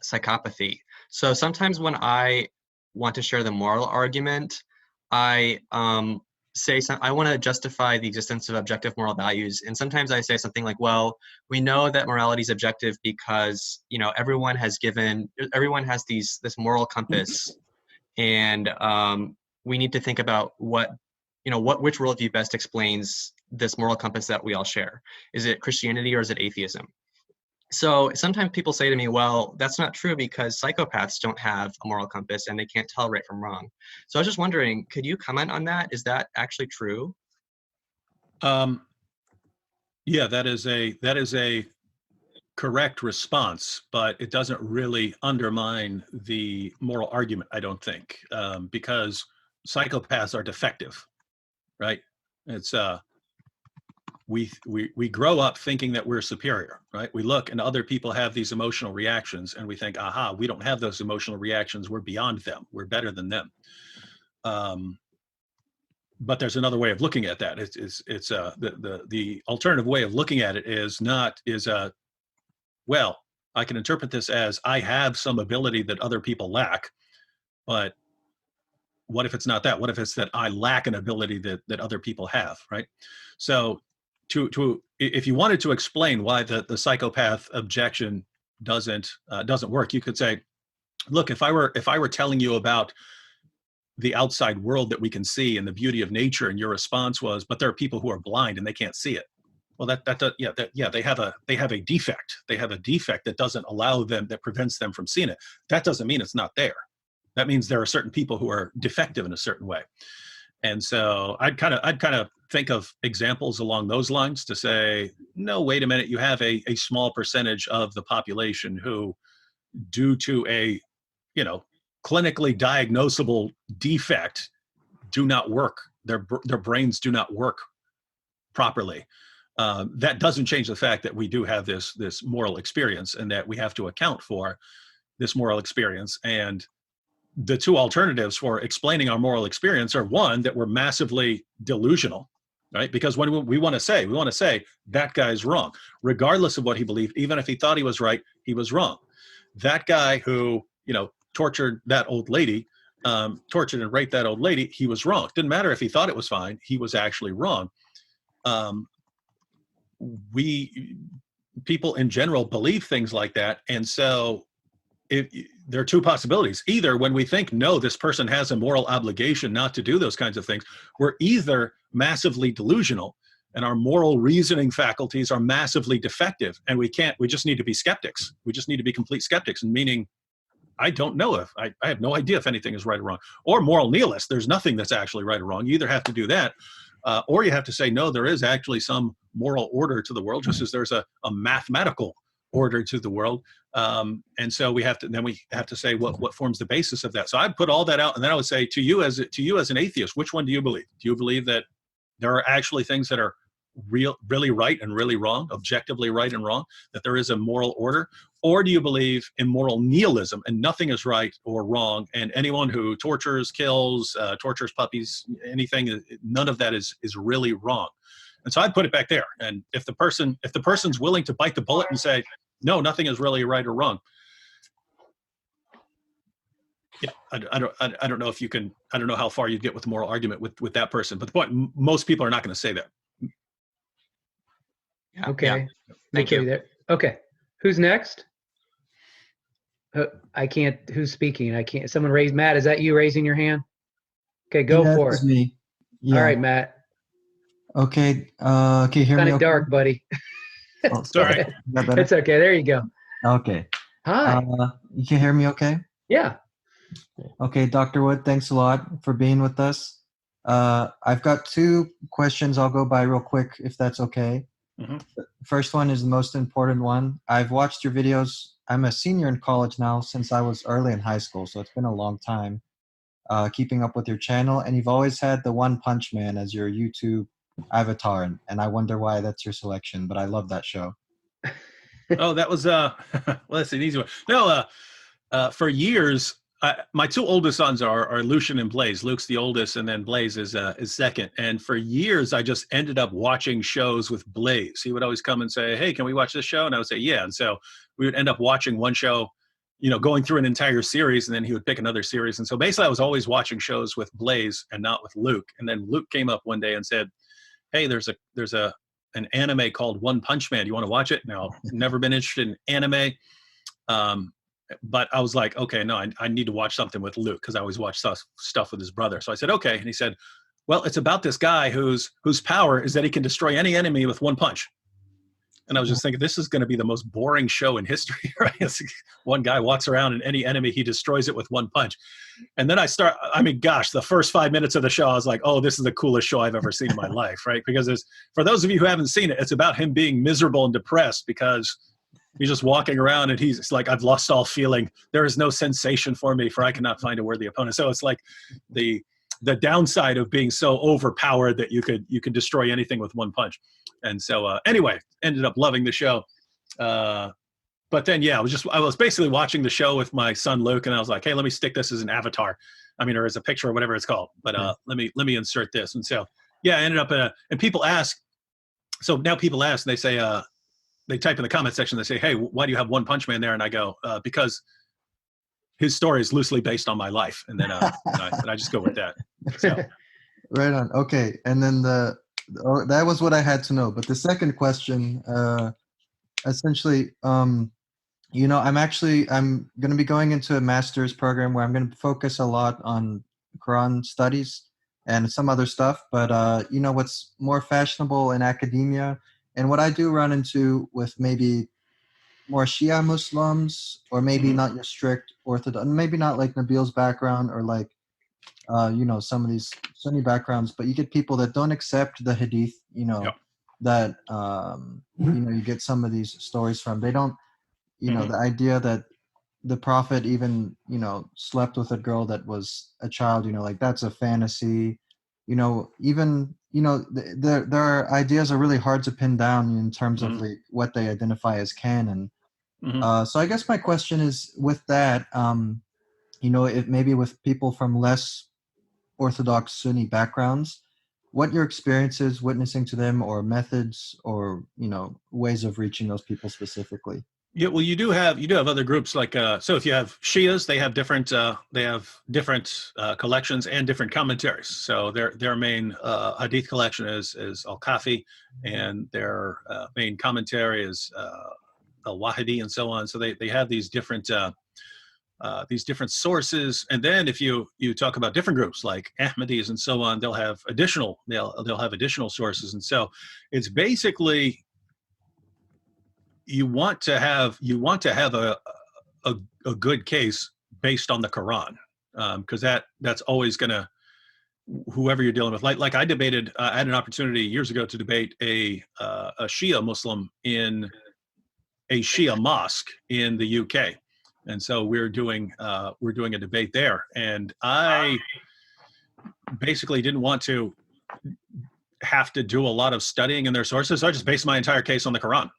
psychopathy. So sometimes when I want to share the moral argument, I I want to justify the existence of objective moral values. And sometimes I say something like, well, we know that morality is objective because, everyone has this moral compass, and we need to think about which worldview best explains this moral compass that we all share. Is it Christianity or is it atheism? So sometimes people say to me, well, that's not true because psychopaths don't have a moral compass and they can't tell right from wrong. So I was just wondering, could you comment on that? Is that actually true? Yeah, that is a correct response, but it doesn't really undermine the moral argument, I don't think, because psychopaths are defective, right? It's we grow up thinking that we're superior, right? We look and other people have these emotional reactions and we think, aha, we don't have those emotional reactions. We're beyond them. We're better than them. But there's another way of looking at that. The alternative way of looking at it well, I can interpret this as I have some ability that other people lack, but what if it's not that? What if it's that I lack an ability that other people have, right? So if you wanted to explain why the psychopath objection doesn't work, you could say, look, if I were telling you about the outside world that we can see and the beauty of nature, and your response was, but there are people who are blind and they can't see it. Well, they have a defect. They have a defect that doesn't allow them, that prevents them from seeing it. That doesn't mean it's not there. That means there are certain people who are defective in a certain way. And so I'd kind of think of examples along those lines to say, no, wait a minute, you have a small percentage of the population who, due to a, clinically diagnosable defect, do not work. Their brains do not work properly. That doesn't change the fact that we do have this moral experience, and that we have to account for this moral experience. And the two alternatives for explaining our moral experience are, one, that we're massively delusional, right? Because when we want to say that guy's wrong, regardless of what he believed, even if he thought he was right, he was wrong. That guy who, tortured that old lady, tortured and raped that old lady, he was wrong. Didn't matter if he thought it was fine, he was actually wrong. People in general believe things like that. And so there are two possibilities. Either when we think, no, this person has a moral obligation not to do those kinds of things, we're either massively delusional and our moral reasoning faculties are massively defective, and we just need to be skeptics. We just need to be complete skeptics, and meaning, I don't know if I have no idea if anything is right or wrong. Or moral nihilist, there's nothing that's actually right or wrong. You either have to do that, or you have to say, no, there is actually some moral order to the world, just as there's a mathematical order to the world. And so we have to say what forms the basis of that. So I'd put all that out, and then I would say to you as an atheist, which one do you believe? Do you believe that there are actually things that are really right and really wrong, objectively right and wrong, that there is a moral order? Or do you believe in moral nihilism and nothing is right or wrong, and anyone who tortures, kills, tortures puppies, anything, none of that is really wrong? And so I'd put it back there. And if the person's willing to bite the bullet and say, no, nothing is really right or wrong, I don't know if you can, I don't know how far you'd get with the moral argument with that person. But the point, most people are not going to say that. Okay. Yeah. Thank you. There. Okay. Who's next? I can't. Who's speaking? I can't. Someone raised. Matt, is that you raising your hand? Okay, go for it. Me. Yeah. All right, Matt. Okay. Can you hear me? Kind of Okay? dark, buddy. Oh, Sorry. Is that better? It's okay. There you go. Okay. Hi. You can hear me okay? Yeah. Okay, Dr. Wood, thanks a lot for being with us. I've got two questions I'll go by real quick, if that's okay. Mm-hmm. The first one is the most important one. I've watched your videos. I'm a senior in college now since I was early in high school, so it's been a long time keeping up with your channel. And you've always had the One Punch Man as your YouTube avatar, and I wonder why that's your selection, but I love that show. Oh, that was well, that's an easy one. No, for years, my two oldest sons are Lucian and Blaze. Luke's the oldest, and then Blaze is second. And for years, I just ended up watching shows with Blaze. He would always come and say, "Hey, can we watch this show?" And I would say, "Yeah." And so we would end up watching one show, going through an entire series, and then he would pick another series. And so basically, I was always watching shows with Blaze and not with Luke. And then Luke came up one day and said, "Hey, there's an anime called One Punch Man. You want to watch it?" Now, never been interested in anime. But I was like, okay, no, I need to watch something with Luke, because I always watch stuff with his brother. So I said, okay. And he said, well, it's about this guy whose power is that he can destroy any enemy with one punch. And I was just thinking, this is going to be the most boring show in history, right? One guy walks around and any enemy, he destroys it with one punch. And then the first 5 minutes of the show, I was like, oh, this is the coolest show I've ever seen in my life, right? Because for those of you who haven't seen it, it's about him being miserable and depressed because he's just walking around and it's like, I've lost all feeling. There is no sensation for me, for I cannot find a worthy opponent. So it's like the the downside of being so overpowered that you could destroy anything with one punch. And so anyway, ended up loving the show. But then, yeah, I was basically watching the show with my son Luke, and I was like, hey, let me stick this as an avatar. I mean, or as a picture or whatever it's called. But let me insert this. And so, yeah, I ended up and people ask. So now people ask, and they say, they type in the comment section, they say, hey, why do you have One Punch Man there? And I go, because his story is loosely based on my life. And then and I just go with that. So. Right on. Okay. And then that was what I had to know. But the second question, essentially, I'm going to be going into a master's program where I'm going to focus a lot on Quran studies and some other stuff. But, what's more fashionable in academia and what I do run into with maybe more Shia Muslims, or maybe not your strict Orthodox, maybe not like Nabil's background, or like, some of these Sunni backgrounds, but you get people that don't accept the Hadith, that, you get some of these stories from. They don't, the idea that the Prophet even, slept with a girl that was a child, like that's a fantasy, even, their ideas are really hard to pin down in terms of like what they identify as canon. So I guess my question is with that, if maybe with people from less Orthodox Sunni backgrounds, what your experience is witnessing to them, or methods, or ways of reaching those people specifically. Yeah, well, you do have other groups like so if you have Shias, they have different collections and different commentaries. So their main hadith collection is Al-Kafi, and their main commentary is Al-Wahidi, and so on. So they have these different sources. And then if you talk about different groups like Ahmadis and so on, they'll have additional sources. And so it's basically, you want to have a good case based on the Quran, because that's always gonna, whoever you're dealing with. Like I debated, I had an opportunity years ago to debate a Shia Muslim in a Shia mosque in the UK. And so we're doing a debate there, and I basically didn't want to have to do a lot of studying in their sources. So I just based my entire case on the Quran,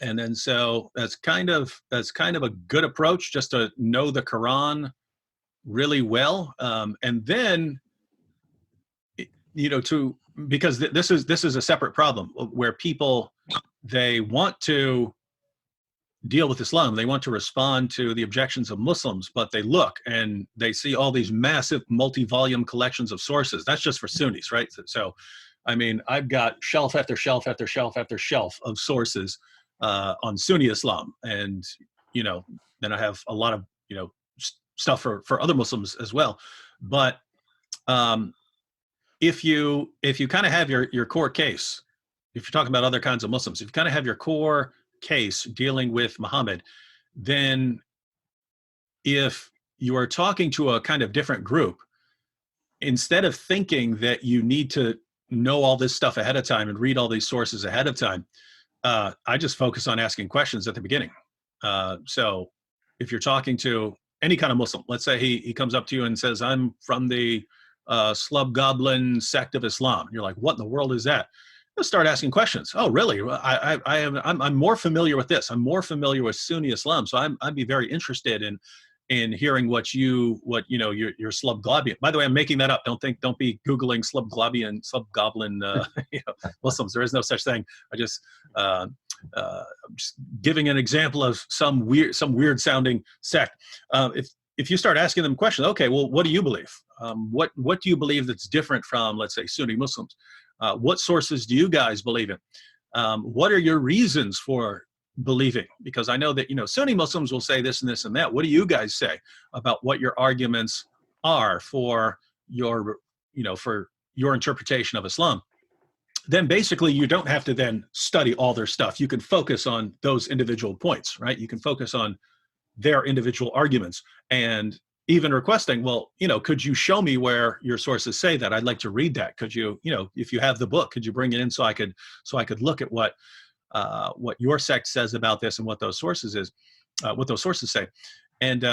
and then so that's kind of a good approach, just to know the Quran really well, and then because this is a separate problem where people, they want to deal with Islam. They want to respond to the objections of Muslims, but they look and they see all these massive multi-volume collections of sources. That's just for Sunnis, right? So, I mean, I've got shelf after shelf after shelf after shelf of sources on Sunni Islam. And, then I have a lot of, stuff for other Muslims as well. But if you kind of have your core case, if you're talking about other kinds of Muslims, if you kind of have your core case dealing with Muhammad, then if you are talking to a kind of different group, instead of thinking that you need to know all this stuff ahead of time and read all these sources ahead of time, I just focus on asking questions at the beginning. So if you're talking to any kind of Muslim, let's say he comes up to you and says, I'm from the Slub Goblin sect of Islam. You're like, what in the world is that? Start asking questions. Oh, really? I'm more familiar with this. I'm more familiar with Sunni Islam, so I'd be very interested in hearing what your Slub Goblin. By the way, I'm making that up. Don't be Googling Slub Goblin Muslims. There is no such thing. I'm just giving an example of some weird sounding sect. If you start asking them questions, okay, well, what do you believe? What do you believe that's different from, let's say, Sunni Muslims? What sources do you guys believe in? What are your reasons for believing? Because I know that, Sunni Muslims will say this and this and that. What do you guys say about what your arguments are for your interpretation of Islam? Then basically you don't have to then study all their stuff. You can focus on those individual points, right? You can focus on their individual arguments, and even requesting, well, could you show me where your sources say that? I'd like to read that. Could you, if you have the book, could you bring it in so I could look at what your sect says about this and what those sources say? And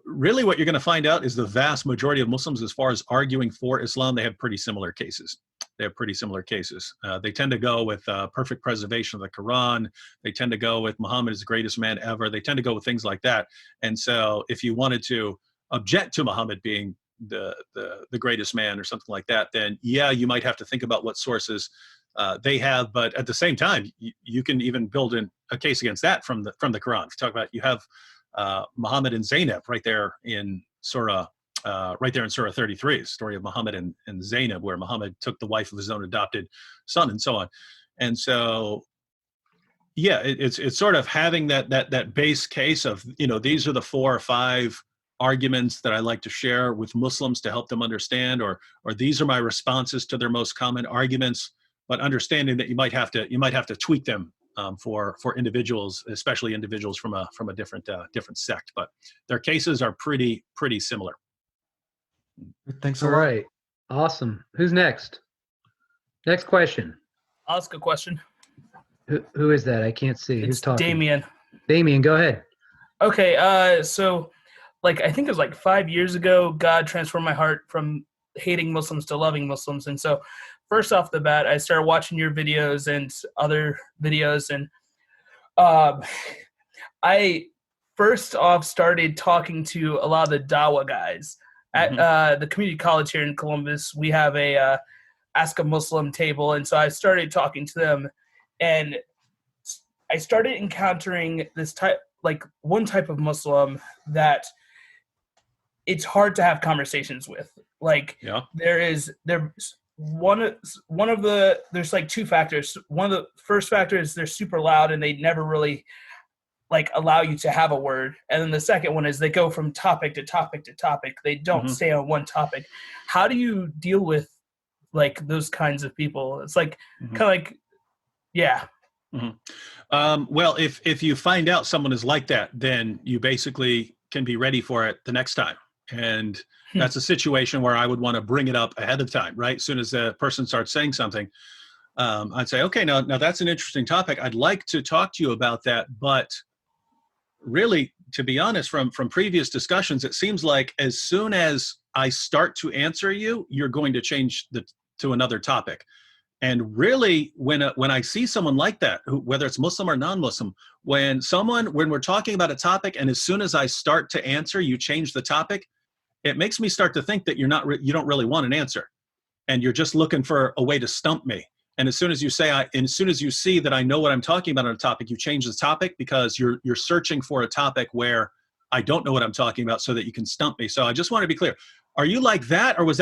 really what you're going to find out is the vast majority of Muslims, as far as arguing for Islam, they have pretty similar cases. They have pretty similar cases. They tend to go with perfect preservation of the Quran. They tend to go with Muhammad is the greatest man ever. They tend to go with things like that. And so if you wanted to object to Muhammad being the greatest man or something like that, then yeah, you might have to think about what sources they have. But at the same time, you can even build in a case against that from the Quran. If you talk about, you have Muhammad and Zainab right there in Surah 33, the story of Muhammad and Zainab, where Muhammad took the wife of his own adopted son and so on. And so, yeah, it's sort of having that base case of, these are the 4 or 5 arguments that I like to share with Muslims to help them understand, or these are my responses to their most common arguments, but understanding that you might have to tweak them for individuals, especially individuals from a different sect, but their cases are pretty similar. Thanks a All lot. right. Awesome. Who's next? Next question. I'll ask a question. Who is that? I can't see. Who's It's talking? Damien. Damien, go ahead. Okay, so I think it was 5 years ago, God transformed my heart from hating Muslims to loving Muslims. And so first off the bat, I started watching your videos and other videos, and I first off started talking to a lot of the Dawa guys. At the community college here in Columbus, we have a Ask a Muslim table, and so I started talking to them, and I started encountering this one type of Muslim that it's hard to have conversations with. There's 2 factors. One of the first factor is they're super loud and they never really allow you to have a word. And then the second one is they go from topic to topic to topic. They don't stay on one topic. How do you deal with those kinds of people? It's yeah. Well, if you find out someone is like that, then you basically can be ready for it the next time. And that's a situation where I would want to bring it up ahead of time, right? As soon as the person starts saying something, I'd say, okay, now that's an interesting topic. I'd like to talk to you about that. But really, to be honest, from previous discussions, it seems like as soon as I start to answer you, you're going to change to another topic. And really, when I see someone like that, whether it's Muslim or non-Muslim, when we're talking about a topic, and as soon as I start to answer, you change the topic, it makes me start to think that you don't really want an answer, and you're just looking for a way to stump me. And as soon as you see that I know what I'm talking about on a topic, you change the topic because you're searching for a topic where I don't know what I'm talking about so that you can stump me. So I just want to be clear. Are you like that, or was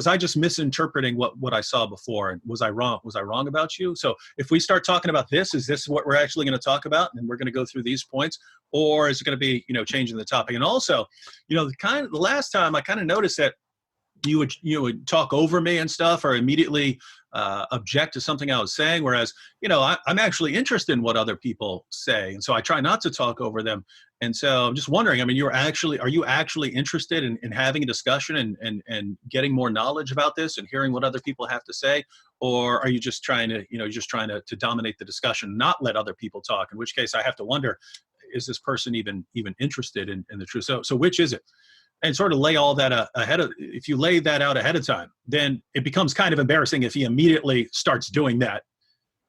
I just misinterpreting what I saw before? And was I wrong? Was I wrong about you? So if we start talking about this, is this what we're actually going to talk about? And we're going to go through these points, or is it going to be, changing the topic? And also, the last time I kind of noticed that you would talk over me and stuff, or immediately object to something I was saying, whereas I'm actually interested in what other people say, and so I try not to talk over them. And so I'm just wondering, are you actually interested in having a discussion and getting more knowledge about this and hearing what other people have to say, or are you just trying to dominate the discussion, not let other people talk? In which case I have to wonder, is this person even interested in the truth? So which is it? And sort of lay all that if you lay that out ahead of time, then it becomes kind of embarrassing if he immediately starts doing that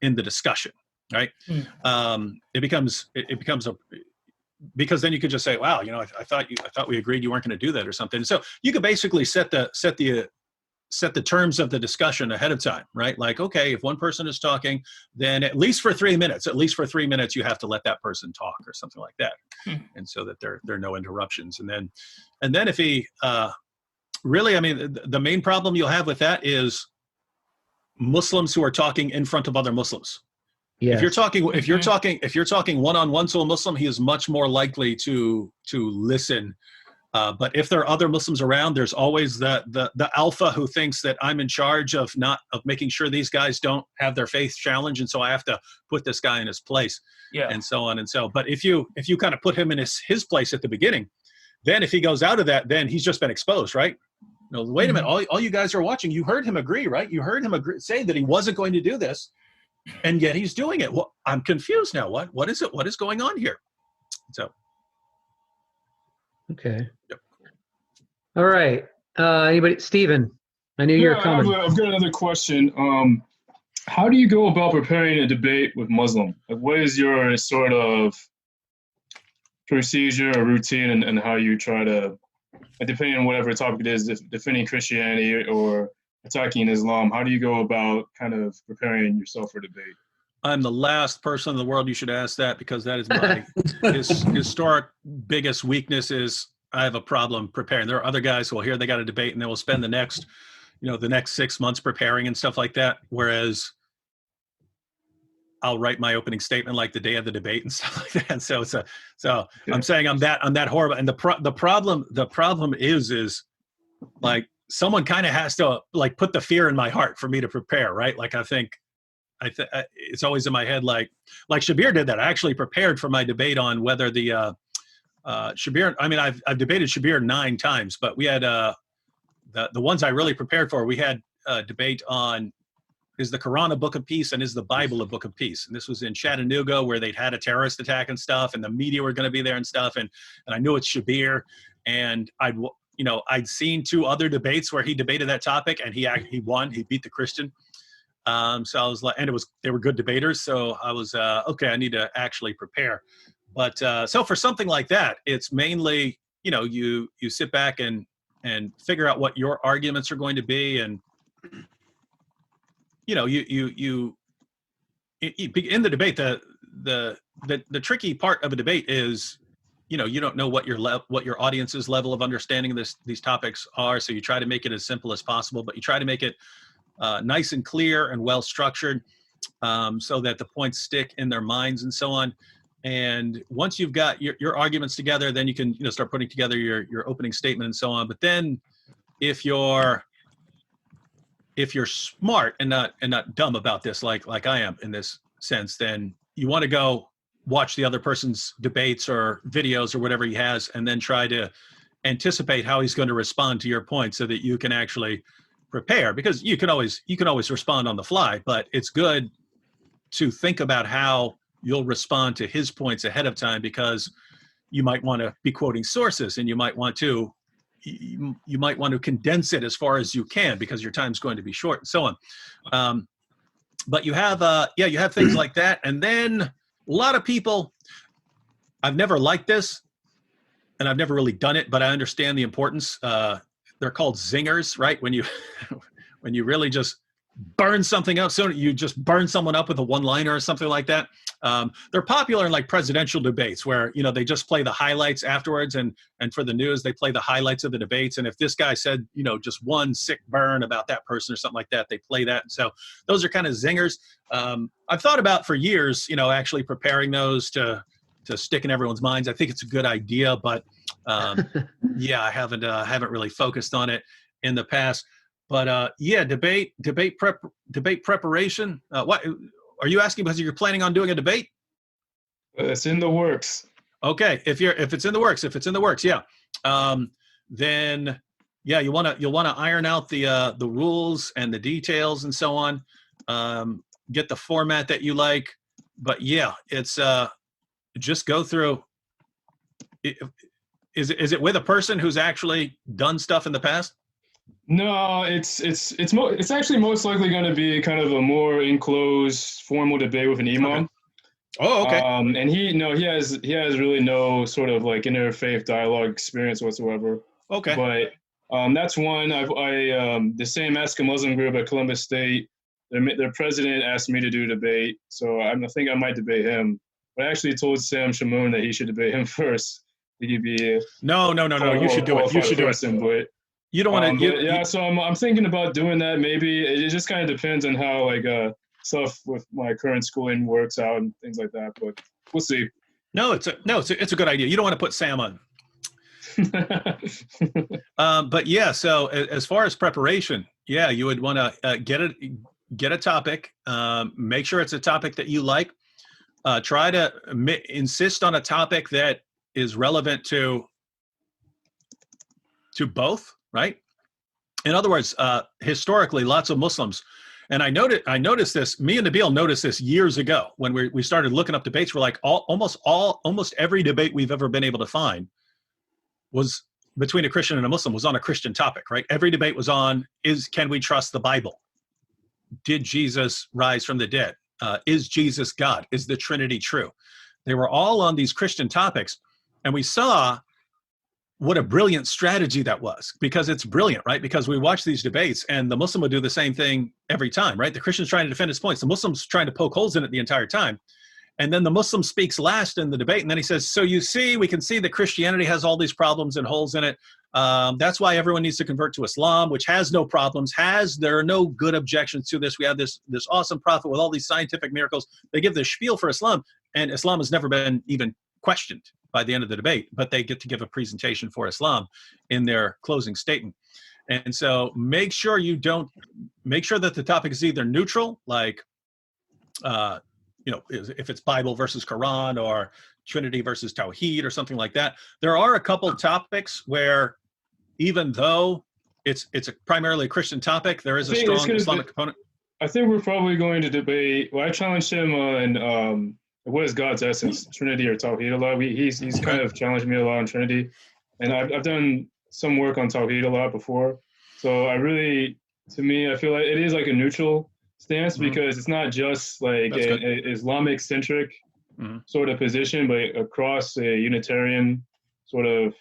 in the discussion, right? It becomes because then you could just say, wow, I thought we agreed you weren't going to do that or something. So you could basically set the terms of the discussion ahead of time, right? Like, okay, if one person is talking, then at least for 3 minutes, you have to let that person talk or something like that. And so that there are no interruptions. And then if he really, the main problem you'll have with that is Muslims who are talking in front of other Muslims. Yes. If you're talking one-on-one to a Muslim, he is much more likely to listen. But if there are other Muslims around, there's always the alpha who thinks that I'm in charge of making sure these guys don't have their faith challenged, and so I have to put this guy in his place, and so on and so. But if you kind of put him in his place at the beginning, then if he goes out of that, then he's just been exposed, right? Wait a minute, all you guys are watching, you heard him agree, right? You heard him say that he wasn't going to do this, and yet he's doing it. Well, I'm confused now. What is it? What is going on here? So. Okay. All right. Anybody? Steven, I knew you were coming. I've got another question. How do you go about preparing a debate with Muslim? Like, what is your sort of procedure or routine, and how you try to, depending on whatever topic it is, defending Christianity or attacking Islam, how do you go about kind of preparing yourself for debate? I'm the last person in the world you should ask that, because that is my historic biggest weakness. Is I have a problem preparing. There are other guys who will hear they got a debate and they will spend the next 6 months preparing and stuff like that. Whereas I'll write my opening statement like the day of the debate and stuff like that. So I'm saying I'm that horrible. And the problem is like someone kind of has to like put the fear in my heart for me to prepare, right? Like I think it's always in my head, like Shabir did that. I actually prepared for my debate on whether the Shabir. I mean, I've debated Shabir 9 times, but we had the ones I really prepared for. We had a debate on, is the Quran a book of peace and is the Bible a book of peace? And this was in Chattanooga, where they'd had a terrorist attack and stuff, and the media were going to be there and stuff. And I knew it's Shabir, and I'd seen 2 other debates where he debated that topic, and he won. He beat the Christian. So I was like, and they were good debaters. So I was okay. I need to actually prepare. But so for something like that, it's mainly you sit back and figure out what your arguments are going to be, and you in the debate, the tricky part of a debate is, you don't know what your audience's level of understanding of these topics are. So you try to make it as simple as possible, but you try to make it nice and clear and well structured, so that the points stick in their minds and so on. And once you've got your arguments together, then you can start putting together your opening statement and so on. But then if you're smart and not dumb about this, like I am in this sense, then you want to go watch the other person's debates or videos or whatever he has, and then try to anticipate how he's going to respond to your point, so that you can actually prepare. Because you can always respond on the fly, but it's good to think about how you'll respond to his points ahead of time, because you might want to be quoting sources, and you might want to condense it as far as you can, because your time's going to be short and so on. But you have things like that. And then a lot of people, I've never liked this, and I've never really done it, but I understand the importance. They're called zingers, right? When you really just burn something up, so you just burn someone up with a one-liner or something like that. They're popular in like presidential debates, where they just play the highlights afterwards, and for the news they play the highlights of the debates. And if this guy said just one sick burn about that person or something like that, they play that. And so those are kind of zingers. I've thought about for years, actually preparing those to stick in everyone's minds. I think it's a good idea, but yeah, I haven't really focused on it in the past. But yeah, debate preparation. What are you asking? Because you're planning on doing a debate? It's in the works. Okay, if it's in the works, yeah. Then yeah, you'll want to iron out the rules and the details and so on. Get the format that you like. But yeah, it's just go through. Is it with a person who's actually done stuff in the past? No, it's actually most likely going to be kind of a more enclosed, formal debate with an imam. Okay. Oh, okay. And he has really no sort of like interfaith dialogue experience whatsoever. Okay. But that's one. The same Ask a Muslim group at Columbus State, their president asked me to do a debate, so I think I might debate him. But I actually told Sam Shamoun that he should debate him first. He'd be no. You should do it. You should do it. But you don't want to. Yeah, so I'm thinking about doing that. Maybe it just kind of depends on how stuff with my current schooling works out and things like that. But we'll see. No, it's a good idea. You don't want to put Sam on. But yeah, so as far as preparation, yeah, you would want to get a topic. Make sure it's a topic that you like. Try to insist on a topic that is relevant to both, right? In other words, historically, lots of Muslims, and I noticed this. Me and Nabil noticed this years ago when we started looking up debates. We're like, almost every debate we've ever been able to find was between a Christian and a Muslim was on a Christian topic, right? Every debate was on, can we trust the Bible? Did Jesus rise from the dead? Is Jesus God? Is the Trinity true? They were all on these Christian topics. And we saw what a brilliant strategy that was, because it's brilliant, right? Because we watch these debates and the Muslim would do the same thing every time, right? The Christian's trying to defend his points. The Muslim's trying to poke holes in it the entire time. And then the Muslim speaks last in the debate. And then he says, so you see, we can see that Christianity has all these problems and holes in it. That's why everyone needs to convert to Islam, which has no problems, there are no good objections to this. We have this awesome prophet with all these scientific miracles. They give the spiel for Islam, and Islam has never been even questioned by the end of the debate, but they get to give a presentation for Islam in their closing statement. And so make sure that the topic is either neutral, like, if it's Bible versus Quran or Trinity versus Tawheed or something like that. There are a couple topics where, even though it's primarily a Christian topic, there is a strong Islamic component. I think we're probably going to debate. Well, I challenged him on what is God's essence, Trinity or Tawheed a lot. He's kind of challenged me a lot on Trinity, and I've done some work on Tawheed a lot before. So I feel like it is like a neutral stance, because it's not just like an Islamic centric sort of position, but across a Unitarian sort of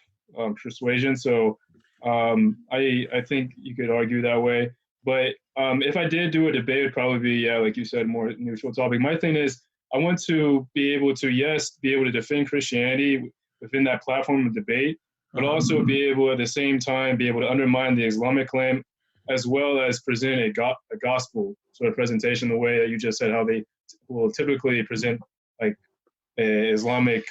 persuasion. So I think you could argue that way. But if I did do a debate, it would probably be, like you said, more neutral topic. My thing is, I want to be able to defend Christianity within that platform of debate, but also be able at the same time be able to undermine the Islamic claim, as well as present a gospel sort of presentation, the way that you just said, how they will typically present like a Islamic,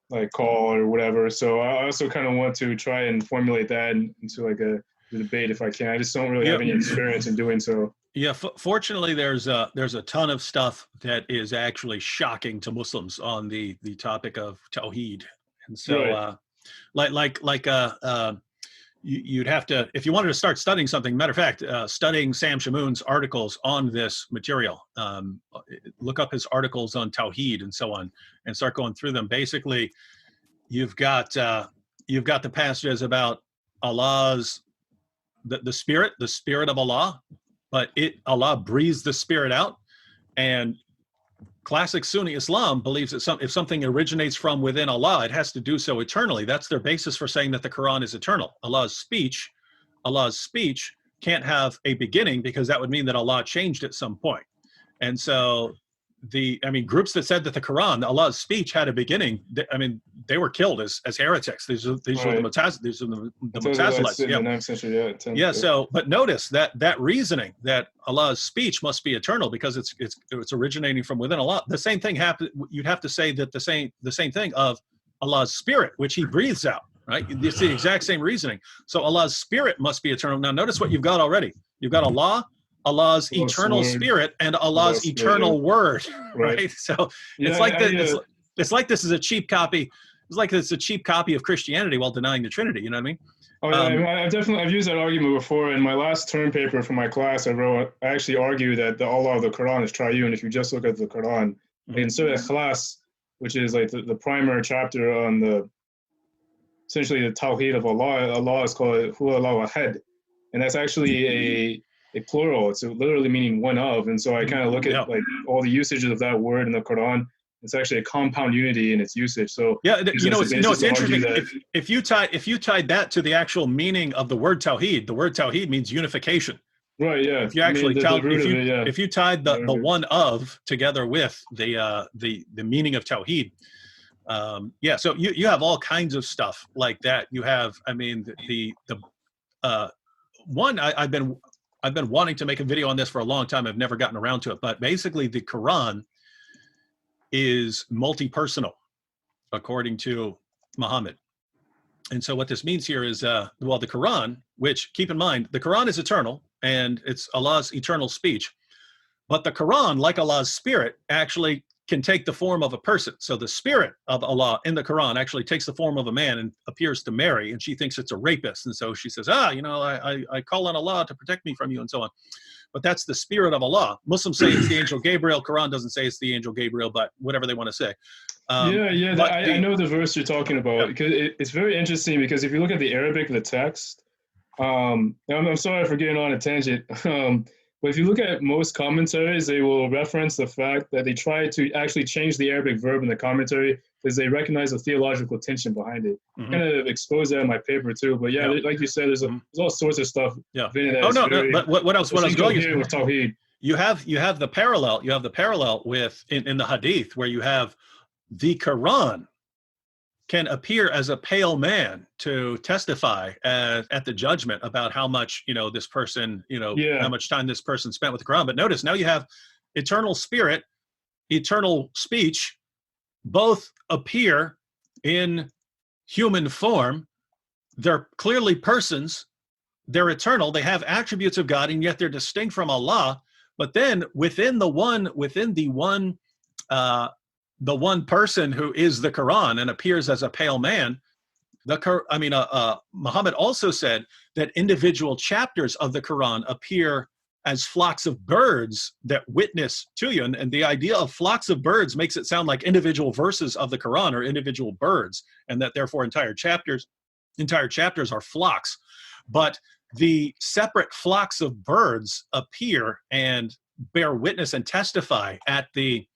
like call or whatever. So I also kind of want to try and formulate that into like a debate if I can. I just don't really have any experience in doing so. Yeah, fortunately, there's a ton of stuff that is actually shocking to Muslims on the topic of Tawheed, and so you'd have to, if you wanted to start studying something. Matter of fact, studying Sam Shamoun's articles on this material, look up his articles on Tawheed and so on, and start going through them. Basically, you've got the passages about Allah's the spirit of Allah. But Allah breathes the spirit out, and classic Sunni Islam believes that if something originates from within Allah, it has to do so eternally. That's their basis for saying that the Quran is eternal. Allah's speech can't have a beginning, because that would mean that Allah changed at some point. And so groups that said that the Quran, Allah's speech, had a beginning, they were killed as heretics. These are the Mu'tazilites. Yeah. So, but notice that reasoning that Allah's speech must be eternal because it's originating from within Allah. The same thing happened. You'd have to say that the same thing of Allah's spirit, which He breathes out. Right. It's the exact same reasoning. So Allah's spirit must be eternal. Now, notice what you've got already. You've got Allah's eternal spirit, and Allah's eternal word, right? So it's like this is a cheap copy. It's like it's a cheap copy of Christianity while denying the Trinity. You know what I mean? Oh, yeah, I've used that argument before. In my last term paper for my class, I actually argue that the Allah of the Quran is triune. If you just look at the Quran, in Surah Ikhlas, which is like the primary chapter on essentially the Tawheed of Allah, Allah is called Hu Allah Ahad, and that's actually a plural. It's literally meaning one of. And so I kind of look at like all the usages of that word in the Quran. It's actually a compound unity in its usage. So it's interesting. If you tied that to the actual meaning of the word Tawheed, the word Tawheed means unification. Right. Yeah. If you actually if you tied the one of together with the meaning of Tawheed, so you have all kinds of stuff like that. You have, one, I've been wanting to make a video on this for a long time. I've never gotten around to it, but basically the Quran is multi-personal according to Muhammad. And so what this means here is, the Quran, which, keep in mind, the Quran is eternal and it's Allah's eternal speech, but the Quran, like Allah's spirit, actually can take the form of a person. So the spirit of Allah in the Quran actually takes the form of a man and appears to Mary, and she thinks it's a rapist. And so she says, I call on Allah to protect me from you, and so on. but that's the spirit of Allah. Muslims say it's the angel Gabriel. Quran doesn't say it's the angel Gabriel, but whatever they want to say. I know the verse you're talking about, because it's very interesting, because if you look at the Arabic of the text, I'm sorry for getting on a tangent, but if you look at most commentaries, they will reference the fact that they try to actually change the Arabic verb in the commentary because they recognize the theological tension behind it. Kind of expose that in my paper too. But yeah, like you said, there's all sorts of stuff. Yeah. But what else? What I was going here with Tawheed. You have the parallel. You have the parallel with in the Hadith, where you have the Quran can appear as a pale man to testify at the judgment about how much, this person, how much time this person spent with the Quran. But notice now you have eternal spirit, eternal speech, both appear in human form. They're clearly persons. They're eternal. They have attributes of God, and yet they're distinct from Allah. But then within the one person who is the Quran and appears as a pale man, Muhammad also said that individual chapters of the Quran appear as flocks of birds that witness to you. And the idea of flocks of birds makes it sound like individual verses of the Quran are individual birds, and that therefore entire chapters are flocks. But the separate flocks of birds appear and bear witness and testify at the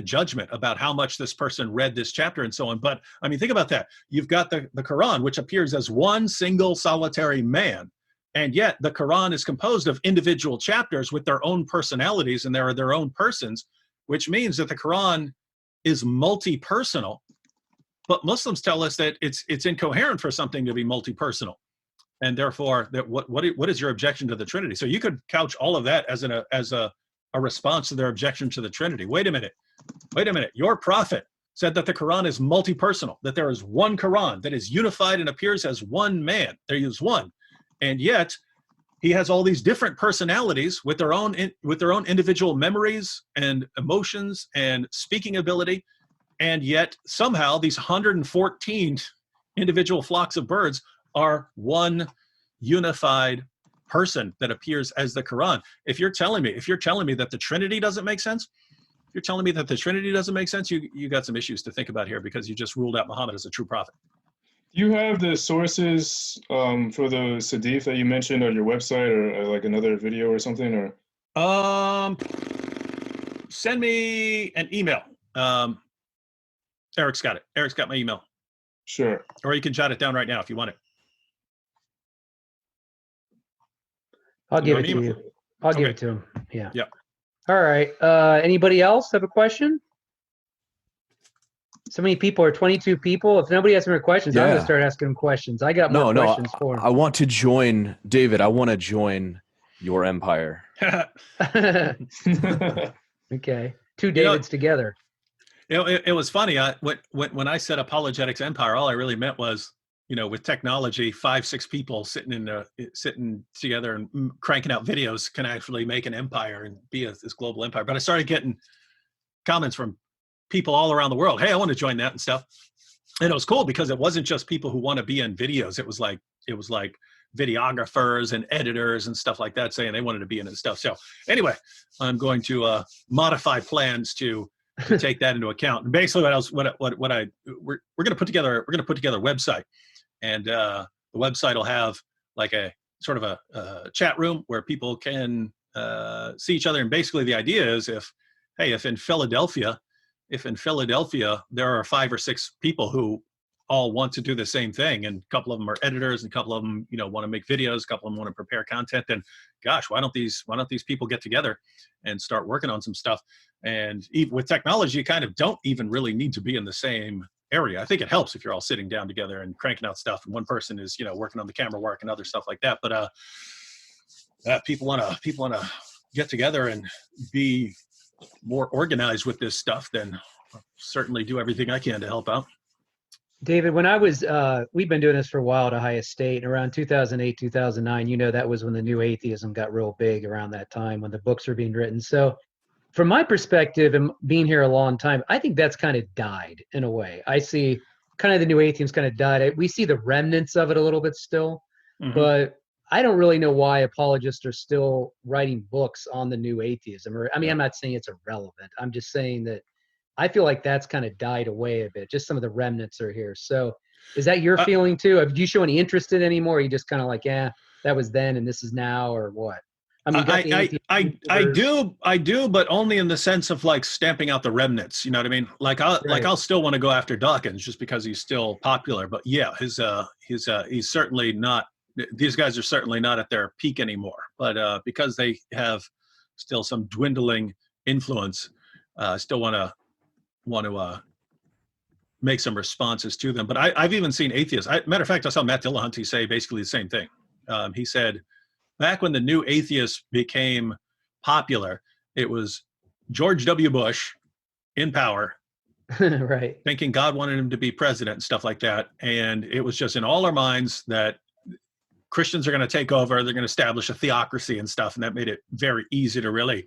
judgment about how much this person read this chapter and so on. But think about that. You've got the Quran, which appears as one single solitary man, and yet the Quran is composed of individual chapters with their own personalities, and there are their own persons, which means that the Quran is multi-personal. But Muslims tell us that it's incoherent for something to be multi-personal. And therefore, that what is your objection to the Trinity? So you could couch all of that as a response to their objection to the Trinity. Wait a minute. Your prophet said that the Quran is multi-personal, that there is one Quran that is unified and appears as one man. There is one. And yet he has all these different personalities with their own individual memories and emotions and speaking ability. And yet somehow these 114 individual flocks of birds are one unified person that appears as the Quran. If you're telling me that the Trinity doesn't make sense, you got some issues to think about here, because you just ruled out Muhammad as a true prophet. You have the sources for the Sadif that you mentioned on your website, or like another video or something, or? Send me an email. Eric's got it. Eric's got my email. Sure. Or you can jot it down right now if you want it. I'll give it to you. I'll give it to him. Yeah. Yeah. All right. Anybody else have a question? So many people, or 22 people. If nobody has any more questions, I'm going to start asking them questions. I got more questions for them. I want to join, David. I want to join your empire. Okay. Two Davids together. It was funny. When I said apologetics empire, all I really meant was, with technology, 5-6 people sitting together and cranking out videos can actually make an empire and be this global empire. But I started getting comments from people all around the world. Hey, I want to join that and stuff. And it was cool because it wasn't just people who want to be in videos. It was like videographers and editors and stuff like that saying they wanted to be in it and stuff. So anyway, I'm going to modify plans to take that into account. And basically we're going to put together a website, and the website will have like a sort of a chat room where people can see each other. And basically the idea is if in Philadelphia there are 5 or 6 people who all want to do the same thing, and a couple of them are editors, and a couple of them want to make videos, a couple of them want to prepare content, then gosh, why don't these people get together and start working on some stuff? And even with technology, you kind of don't even really need to be in the same area. I think it helps if you're all sitting down together and cranking out stuff, and one person is working on the camera work and other stuff like that. But people want to get together and be more organized with this stuff, then I'll certainly do everything I can to help out. David, when I was, we've been doing this for a while at Ohio State, and around 2008, 2009, that was when the new atheism got real big around that time, when the books were being written. So from my perspective and being here a long time, I think that's kind of died in a way. I see kind of the new atheism kind of died. We see the remnants of it a little bit still, but I don't really know why apologists are still writing books on the new atheism. Or, I mean, I'm not saying it's irrelevant. I'm just saying that I feel like that's kind of died away a bit. Just some of the remnants are here. So is that your feeling too? Do you show any interest in it anymore? Or are you just kind of like, yeah, that was then and this is now, or what? I mean, I do, but only in the sense of like stamping out the remnants. You know what I mean? Like I'll still want to go after Dawkins just because he's still popular. But yeah, he's certainly not. These guys are certainly not at their peak anymore. But because they have still some dwindling influence, I still want to make some responses to them. But I've even seen atheists. Matter of fact, I saw Matt Dillahunty say basically the same thing. He said, back when the new atheists became popular, it was George W. Bush in power, right, thinking God wanted him to be president and stuff like that. And it was just in all our minds that Christians are going to take over. They're going to establish a theocracy and stuff. And that made it very easy to really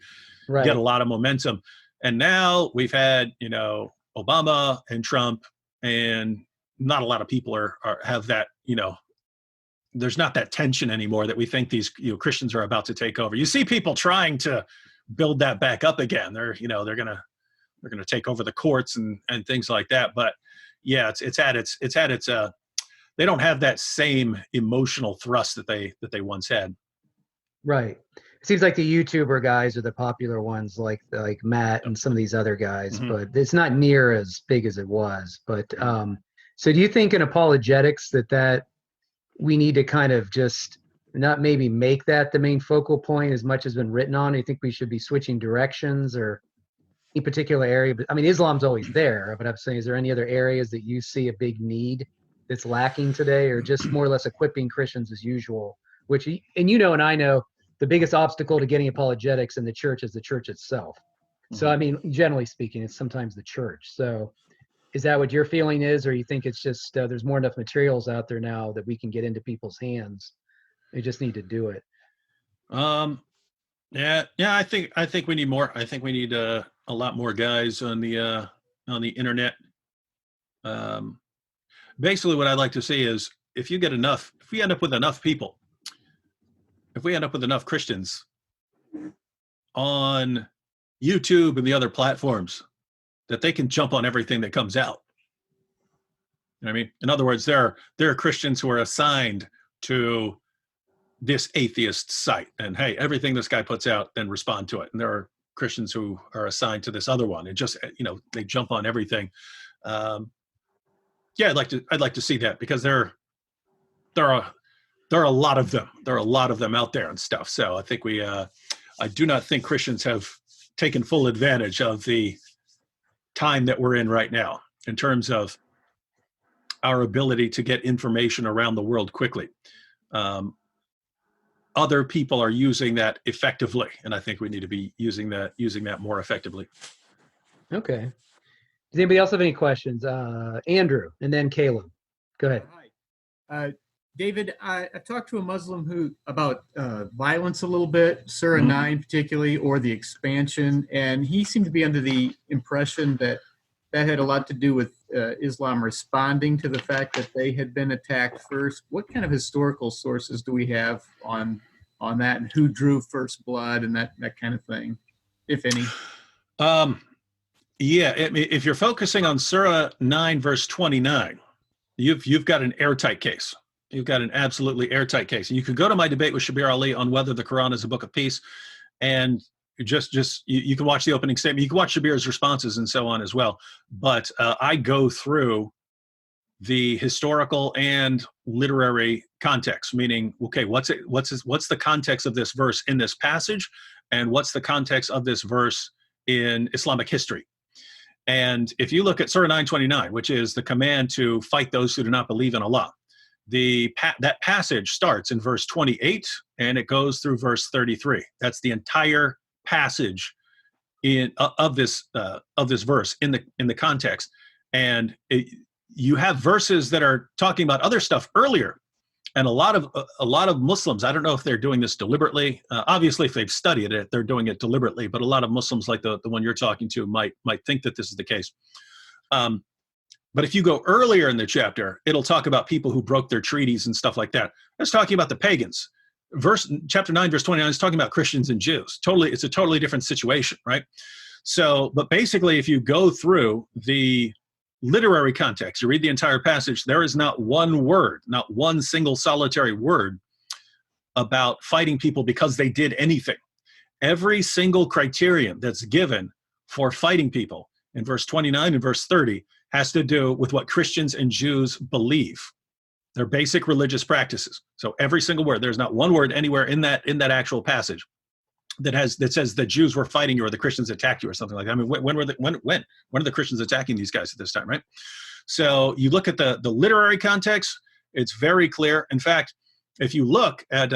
get a lot of momentum. And now we've had, Obama and Trump, and not a lot of people have that, there's not that tension anymore that we think these Christians are about to take over. You see people trying to build that back up again. They're gonna take over the courts and things like that. But yeah, it's had its they don't have that same emotional thrust that they once had. Right. It seems like the YouTuber guys are the popular ones, like Matt and some of these other guys, but it's not near as big as it was. But so do you think in apologetics that we need to kind of just not maybe make that the main focal point as much as been written on? Do you think we should be switching directions or any particular area? But I mean, Islam's always there, but I'm saying, is there any other areas that you see a big need that's lacking today, or just more or less equipping Christians as usual? Which, and and I know the biggest obstacle to getting apologetics in the church is the church itself. So, I mean, generally speaking, it's sometimes the church. So is that what your feeling is, or you think it's just there's more enough materials out there now that we can get into people's hands? They just need to do it. Yeah. I think we need more. I think we need a lot more guys on the internet. Basically, what I'd like to see is if we end up with enough people, if we end up with enough Christians on YouTube and the other platforms, that they can jump on everything that comes out. You know what I mean? In other words, there are Christians who are assigned to this atheist site, and hey, everything this guy puts out, then respond to it. And there are Christians who are assigned to this other one, and just they jump on everything. Yeah, I'd like to see that, because there are a lot of them. There are a lot of them out there and stuff. So I think I do not think Christians have taken full advantage of the time that we're in right now in terms of our ability to get information around the world quickly. Other people are using that effectively, and I think we need to be using that more effectively. Okay. Does anybody else have any questions? Andrew, and then Caleb. Go ahead. Hi. David, I talked to a Muslim about violence a little bit, Surah 9 particularly, or the expansion, and he seemed to be under the impression that had a lot to do with Islam responding to the fact that they had been attacked first. What kind of historical sources do we have on that, and who drew first blood and that kind of thing, if any? Yeah, if you're focusing on Surah 9 verse 29, you've got an airtight case. You've got an absolutely airtight case. And you could go to my debate with Shabir Ali on whether the Quran is a book of peace, and you can watch the opening statement. You can watch Shabir's responses and so on as well. But I go through the historical and literary context, meaning, okay, what's the context of this verse in this passage, and what's the context of this verse in Islamic history? And if you look at Surah 9:29, which is the command to fight those who do not believe in Allah, that passage starts in verse 28 and it goes through verse 33. That's the entire passage of this verse in the context. And you have verses that are talking about other stuff earlier, and a lot of Muslims, I don't know if they're doing this deliberately. Obviously, if they've studied it, they're doing it deliberately. But a lot of Muslims, like the one you're talking to, might think that this is the case. But if you go earlier in the chapter, it'll talk about people who broke their treaties and stuff like that. It's talking about the pagans. chapter 9, verse 29 is talking about Christians and Jews. It's a totally different situation, right? So, but basically, if you go through the literary context, you read the entire passage, there is not one word, not one single solitary word about fighting people because they did anything. Every single criterion that's given for fighting people in verse 29 and verse 30 has to do with what Christians and Jews believe. Their basic religious practices. So every single word, there's not one word anywhere in that actual passage that says the Jews were fighting you or the Christians attacked you or something like that. I mean, when are the Christians attacking these guys at this time, right? So you look at the literary context, it's very clear. In fact, if you look at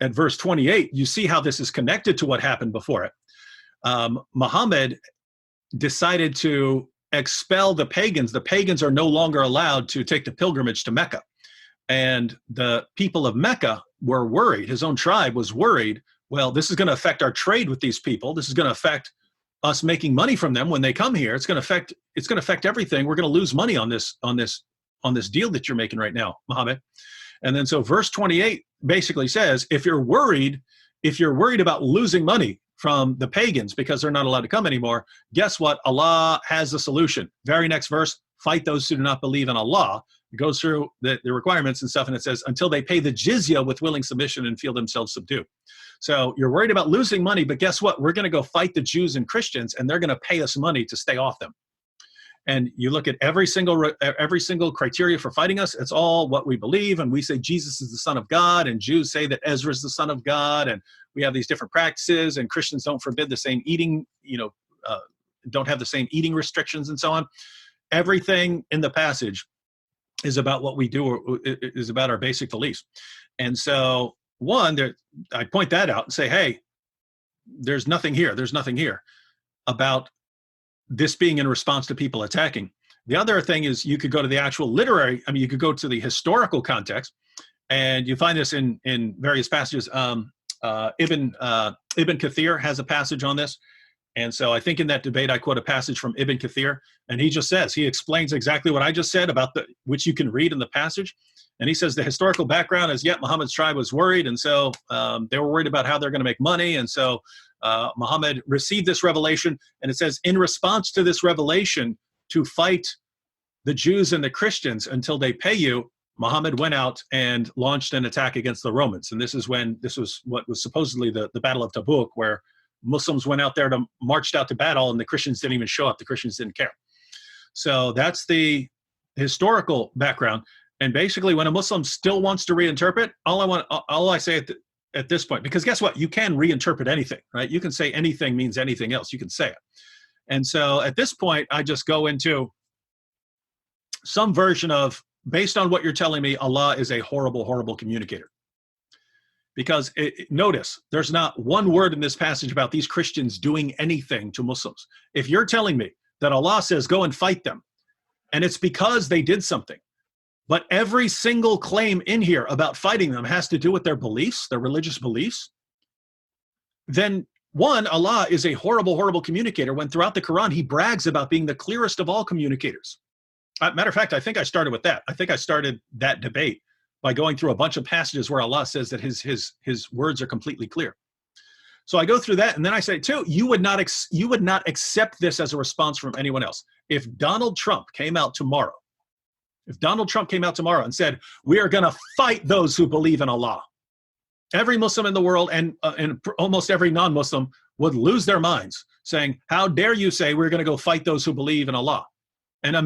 verse 28, you see how this is connected to what happened before it. Muhammad decided to expel the pagans. The pagans are no longer allowed to take the pilgrimage to Mecca. And the people of Mecca were worried. His own tribe was worried, well, this is going to affect our trade with these people. This is going to affect us making money from them when they come here. It's going to affect everything. We're going to lose money on this deal that you're making right now, Muhammad. And then so verse 28 basically says, if you're worried about losing money from the pagans because they're not allowed to come anymore, guess what? Allah has a solution. Very next verse, fight those who do not believe in Allah. It goes through the requirements and stuff, and it says, until they pay the jizya with willing submission and feel themselves subdued. So you're worried about losing money, but guess what? We're going to go fight the Jews and Christians, and they're going to pay us money to stay off them. And you look at every single criteria for fighting us, it's all what we believe. And we say Jesus is the Son of God, and Jews say that Ezra is the Son of God. And we have these different practices, and Christians don't forbid the same eating, don't have the same eating restrictions and so on. Everything in the passage is about what we do, or is about our basic beliefs. And so I point that out and say, hey, there's nothing here. There's nothing here about this being in response to people attacking. The other thing is you could go to the actual you could go to the historical context, and you find this in various passages. Ibn Kathir has a passage on this. And so I think in that debate, I quote a passage from Ibn Kathir, and he explains exactly what I just said about which you can read in the passage. And he says the historical background is, Muhammad's tribe was worried. And so they were worried about how they're going to make money. And so Muhammad received this revelation, and it says, in response to this revelation to fight the Jews and the Christians until they pay you, Muhammad went out and launched an attack against the Romans. And this was what was supposedly the Battle of Tabuk, where Muslims went out there marched out to battle, and the Christians didn't even show up. The Christians didn't care. So that's the historical background. And basically, when a Muslim still wants to reinterpret, all I say at this point, because guess what? You can reinterpret anything, right? You can say anything means anything else. You can say it. And so at this point, I just go into some version of, based on what you're telling me, Allah is a horrible, horrible communicator. Because notice, there's not one word in this passage about these Christians doing anything to Muslims. If you're telling me that Allah says, go and fight them, and it's because they did something, but every single claim in here about fighting them has to do with their beliefs, their religious beliefs, then one, Allah is a horrible, horrible communicator, when throughout the Quran, he brags about being the clearest of all communicators. Matter of fact, I think I started with that. I think I started that debate by going through a bunch of passages where Allah says that his words are completely clear. So I go through that, and then I say, too, you would not accept this as a response from anyone else. If Donald Trump came out tomorrow and said, we are going to fight those who believe in Allah, every Muslim in the world and almost every non-Muslim would lose their minds, saying, how dare you say we're going to go fight those who believe in Allah? And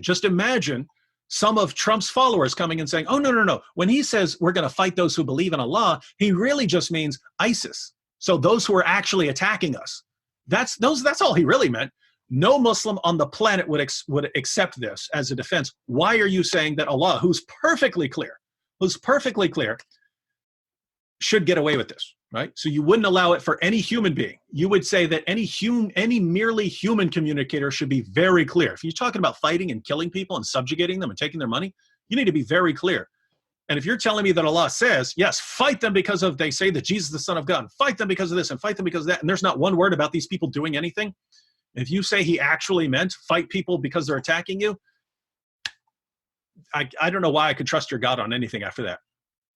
just imagine some of Trump's followers coming and saying, oh, no. When he says we're going to fight those who believe in Allah, he really just means ISIS. So those who are actually attacking us. That's all he really meant. No Muslim on the planet would accept this as a defense. Why are you saying that Allah, who's perfectly clear, should get away with this, right? So you wouldn't allow it for any human being. You would say that any merely human communicator should be very clear. If you're talking about fighting and killing people and subjugating them and taking their money, you need to be very clear. And if you're telling me that Allah says, yes, fight them because they say that Jesus is the Son of God, and fight them because of this, and fight them because of that, and there's not one word about these people doing anything, if you say he actually meant fight people because they're attacking you, I don't know why I could trust your God on anything after that,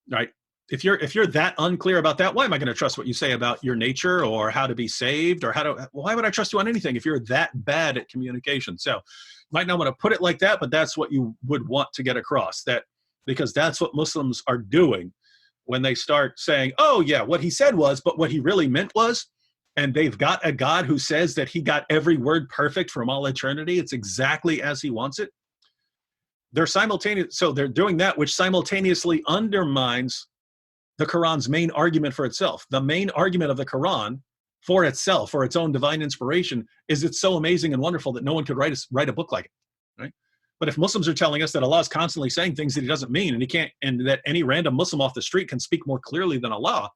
right? if you're that unclear about that, why am I going to trust what you say about your nature or how to be saved or why would I trust you on anything if you're that bad at communication? So you might not want to put it like that, but that's what you would want to get across, that because that's what Muslims are doing when they start saying, oh yeah, what he said was, but what he really meant was, and they've got a God who says that he got every word perfect from all eternity. It's exactly as he wants it. So they're doing that, which simultaneously undermines the Quran's main argument for itself. The main argument of the Quran for itself, for its own divine inspiration, is it's so amazing and wonderful that no one could write a book like it, right? But if Muslims are telling us that Allah is constantly saying things that he doesn't mean, and that any random Muslim off the street can speak more clearly than Allah,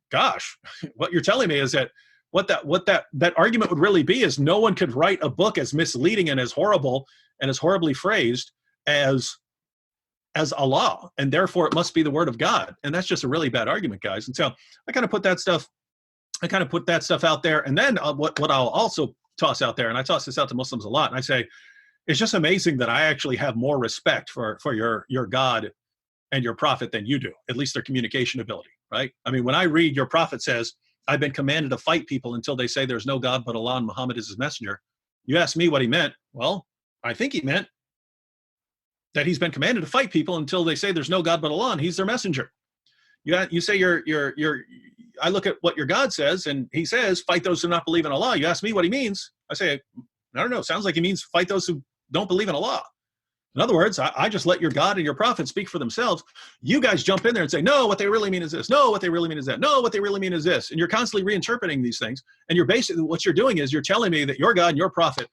gosh, what you're telling me is that what that argument would really be is no one could write a book as misleading and as horrible and as horribly phrased as Allah, and therefore it must be the word of God. And that's just a really bad argument, guys. And so I kind of put that stuff out there. And then what I'll also toss out there, and I toss this out to Muslims a lot, and I say, it's just amazing that I actually have more respect for your God and your prophet than you do, at least their communication ability, right? I mean, when I read your prophet says, I've been commanded to fight people until they say there's no God but Allah and Muhammad is his messenger. You ask me what he meant. Well, I think he meant that he's been commanded to fight people until they say there's no God but Allah and he's their messenger. You say I look at what your God says, and he says, fight those who not believe in Allah. You ask me what he means. I say, I don't know. Sounds like he means fight those who don't believe in Allah. In other words, I just let your God and your prophet speak for themselves. You guys jump in there and say, no, what they really mean is this. No, what they really mean is that. No, what they really mean is this. And you're constantly reinterpreting these things. And you're basically, what you're doing is you're telling me that your God and your prophet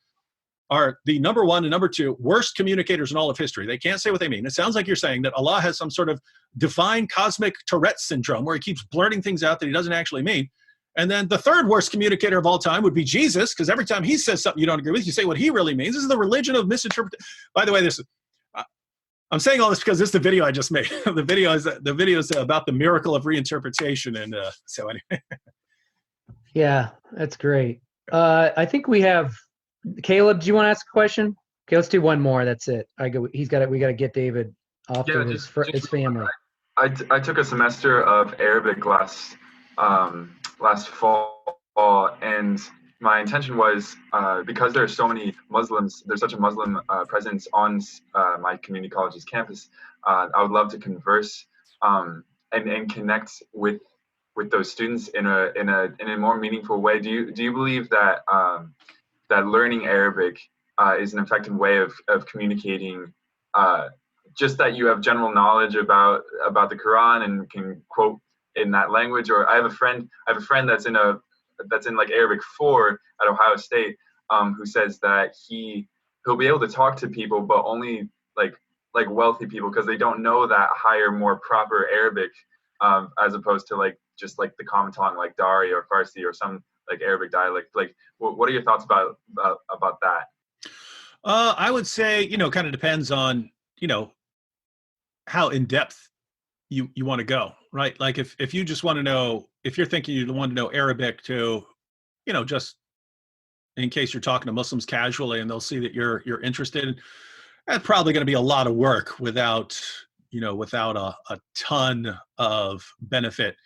are the number one and number two worst communicators in all of history. They can't say what they mean. It sounds like you're saying that Allah has some sort of divine cosmic Tourette syndrome where he keeps blurting things out that he doesn't actually mean. And then the third worst communicator of all time would be Jesus, because every time he says something you don't agree with, you say what he really means. This is the religion of misinterpretation. By the way, I'm saying all this because this is the video I just made. The video is about the miracle of reinterpretation. And so anyway. Yeah, that's great. I think we have Caleb. Do you want to ask a question? Okay, let's do one more. That's it. We got to get David off to his family. I took a semester of Arabic last fall, and my intention was, because there are so many Muslims, there's such a Muslim presence on my community college's campus, I would love to converse and connect with those students in a more meaningful way. Do you believe that that learning Arabic is an effective way of communicating, just that you have general knowledge about the Quran and can quote in that language? Or I have a friend that's in like Arabic 4 at Ohio State, who says that he'll be able to talk to people, but only like wealthy people, because they don't know that higher, more proper Arabic, as opposed to like just like the common tongue like Dari or Farsi or some like Arabic dialect. Like, what are your thoughts about that? I would say, kind of depends on, how in depth you want to go, right? Like if you just want to know, if you're thinking you want to know Arabic to, just in case you're talking to Muslims casually and they'll see that you're interested, that's probably going to be a lot of work without a ton of benefit.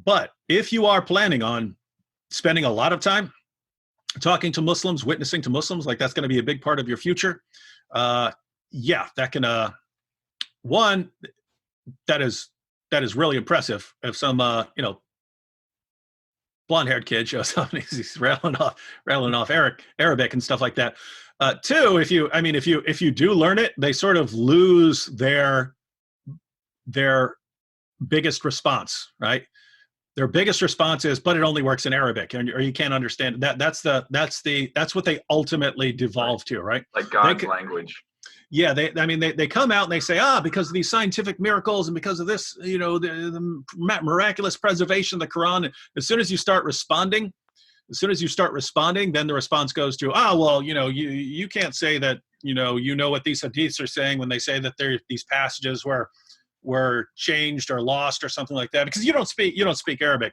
But if you are planning on spending a lot of time talking to Muslims, witnessing to Muslims, like that's going to be a big part of your future, yeah, that can, one, that is really impressive. If some blonde-haired kid shows up and he's rattling off Arabic and stuff like that. Two, if you do learn it, they sort of lose their biggest response, right? Their biggest response is, but it only works in Arabic, or you can't understand that. That's what they ultimately devolve to, right? Like God's language. Yeah, they come out and they say, because of these scientific miracles and because of this, the miraculous preservation of the Quran. As soon as you start responding, then the response goes to, well, you can't say that, you know what these hadiths are saying when they say that these passages were changed or lost or something like that, because you don't speak Arabic.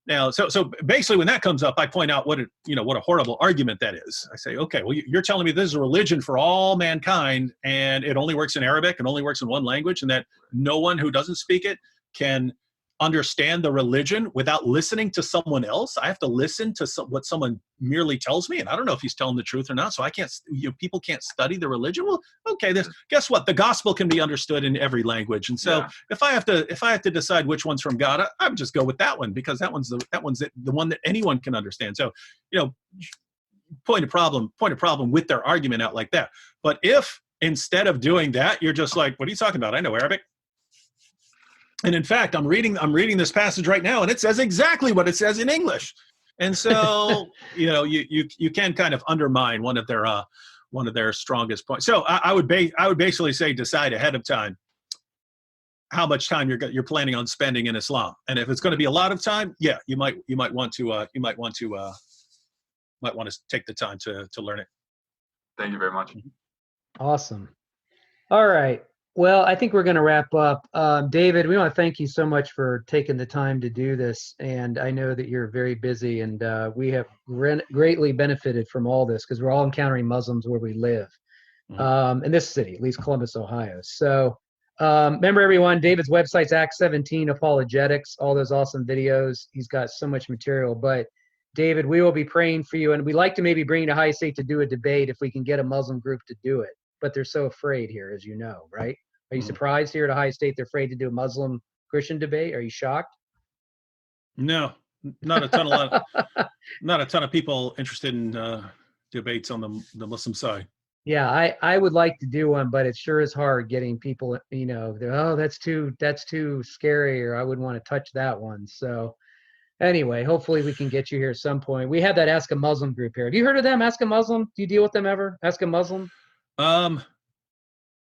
Now, so basically when that comes up, I point out what a horrible argument that is. I say, okay, well, you're telling me this is a religion for all mankind and it only works in Arabic and only works in one language, and that no one who doesn't speak it can understand the religion without listening to someone else. I have to listen to what someone merely tells me, and I don't know if he's telling the truth or not. So I can't. People can't study the religion. Well, okay. Guess what? The gospel can be understood in every language, and so if I have to decide which one's from God, I would just go with that one, because that one's the one that anyone can understand. So, point a problem with their argument out like that. But if instead of doing that, you're just like, what are you talking about? I know Arabic. And in fact, I'm reading this passage right now, and it says exactly what it says in English. And so, you can kind of undermine one of their strongest points. So I would basically say, decide ahead of time how much time you're planning on spending in Islam. And if it's going to be a lot of time, yeah, you might want to take the time to learn it. Thank you very much. Awesome. All right. Well, I think we're going to wrap up. David, we want to thank you so much for taking the time to do this. And I know that you're very busy, and we have greatly benefited from all this, because we're all encountering Muslims where we live, in this city, at least Columbus, Ohio. So remember, everyone, David's website's Acts 17 Apologetics, all those awesome videos. He's got so much material. But David, we will be praying for you, and we'd like to maybe bring you to High State to do a debate if we can get a Muslim group to do it. But they're so afraid here, as you know, right? Are you surprised here at Ohio State they're afraid to do a Muslim Christian debate? Are you shocked? No, not a ton of people interested in debates on the Muslim side. Yeah, I would like to do one, but it sure is hard getting people, that's too scary, or I wouldn't want to touch that one. So anyway, hopefully we can get you here at some point. We have that Ask a Muslim group here. Have you heard of them? Ask a Muslim? Do you deal with them ever? Ask a Muslim?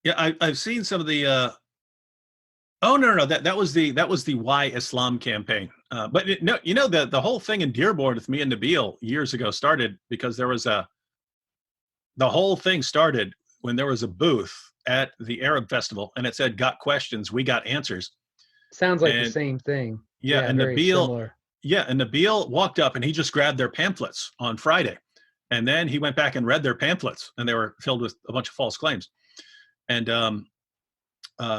Yeah, I've seen some of the. Oh no, that was the Why Islam campaign. But the whole thing in Dearborn with me and Nabil years ago started because the whole thing started when there was a booth at the Arab Festival, and it said, "Got questions? We got answers." Sounds like the same thing. Yeah, and Nabil walked up and he just grabbed their pamphlets on Friday, and then he went back and read their pamphlets, and they were filled with a bunch of false claims. And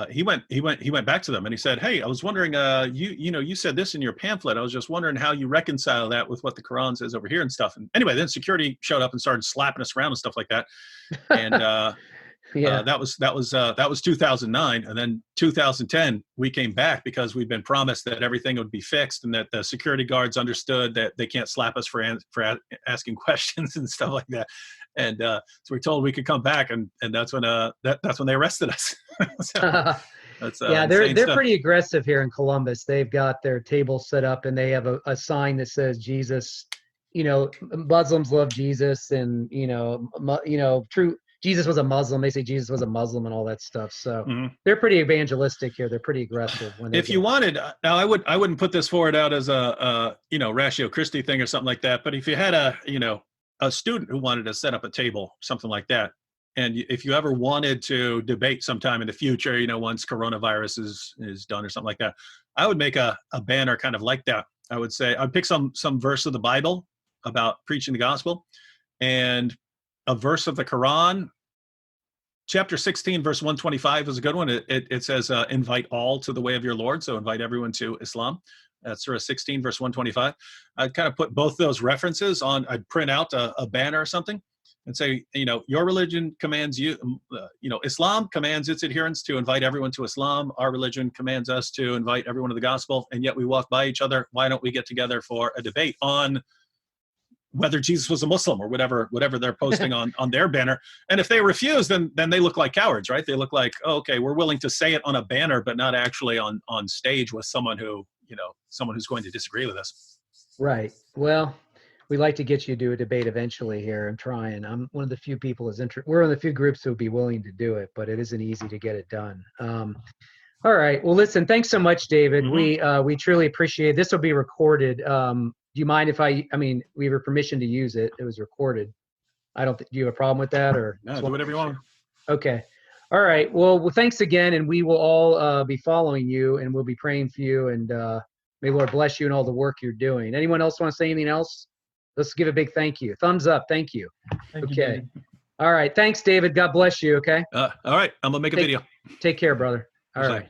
he went back to them and he said, "Hey, I was wondering, you said this in your pamphlet. I was just wondering how you reconcile that with what the Quran says over here and stuff." And anyway, then security showed up and started slapping us around and stuff like that. And that was 2009, and then 2010 we came back because we'd been promised that everything would be fixed and that the security guards understood that they can't slap us for asking questions and stuff like that. And so we're told we could come back, and that's when they arrested us. They're pretty aggressive here in Columbus. They've got their table set up, and they have a sign that says Jesus. Muslims love Jesus, and true. Jesus was a Muslim. They say Jesus was a Muslim and all that stuff. So they're pretty evangelistic here. They're pretty aggressive. If you wanted, now I wouldn't put this forward out as a ratio Christi thing or something like that. But if you had a student who wanted to set up a table, something like that, and if you ever wanted to debate sometime in the future, once coronavirus is done or something like that, I would make a banner kind of like that. I would say I'd pick some verse of the Bible about preaching the gospel, and a verse of the Quran. Chapter 16, verse 125 is a good one. It says, invite all to the way of your Lord. So invite everyone to Islam. That's Surah 16, verse 125. I'd kind of put both those references on. I'd print out a banner or something and say, your religion commands you, Islam commands its adherents to invite everyone to Islam. Our religion commands us to invite everyone to the gospel. And yet we walk by each other. Why don't we get together for a debate on whether Jesus was a Muslim or whatever they're posting on their banner? And if they refuse, then they look like cowards, right? They look like, oh, okay, we're willing to say it on a banner, but not actually on stage with someone who's going to disagree with us. Right. Well, we'd like to get you to do a debate eventually here. I'm trying. I'm one of the few people we're one of the few groups who would be willing to do it, but it isn't easy to get it done. All right. Well, listen, thanks so much, David. We truly appreciate it. This will be recorded. Do you mind if we have permission to use it? It was recorded. Do you have a problem with that, or? No, do whatever you want. Okay. All right. Well, thanks again. And we will all be following you, and we'll be praying for you, and may Lord bless you and all the work you're doing. Anyone else want to say anything else? Let's give a big thank you. Thumbs up. Thank you. Okay. All right. Thanks, David. God bless you. Okay. All right. I'm going to make a video. Take care, brother. All right.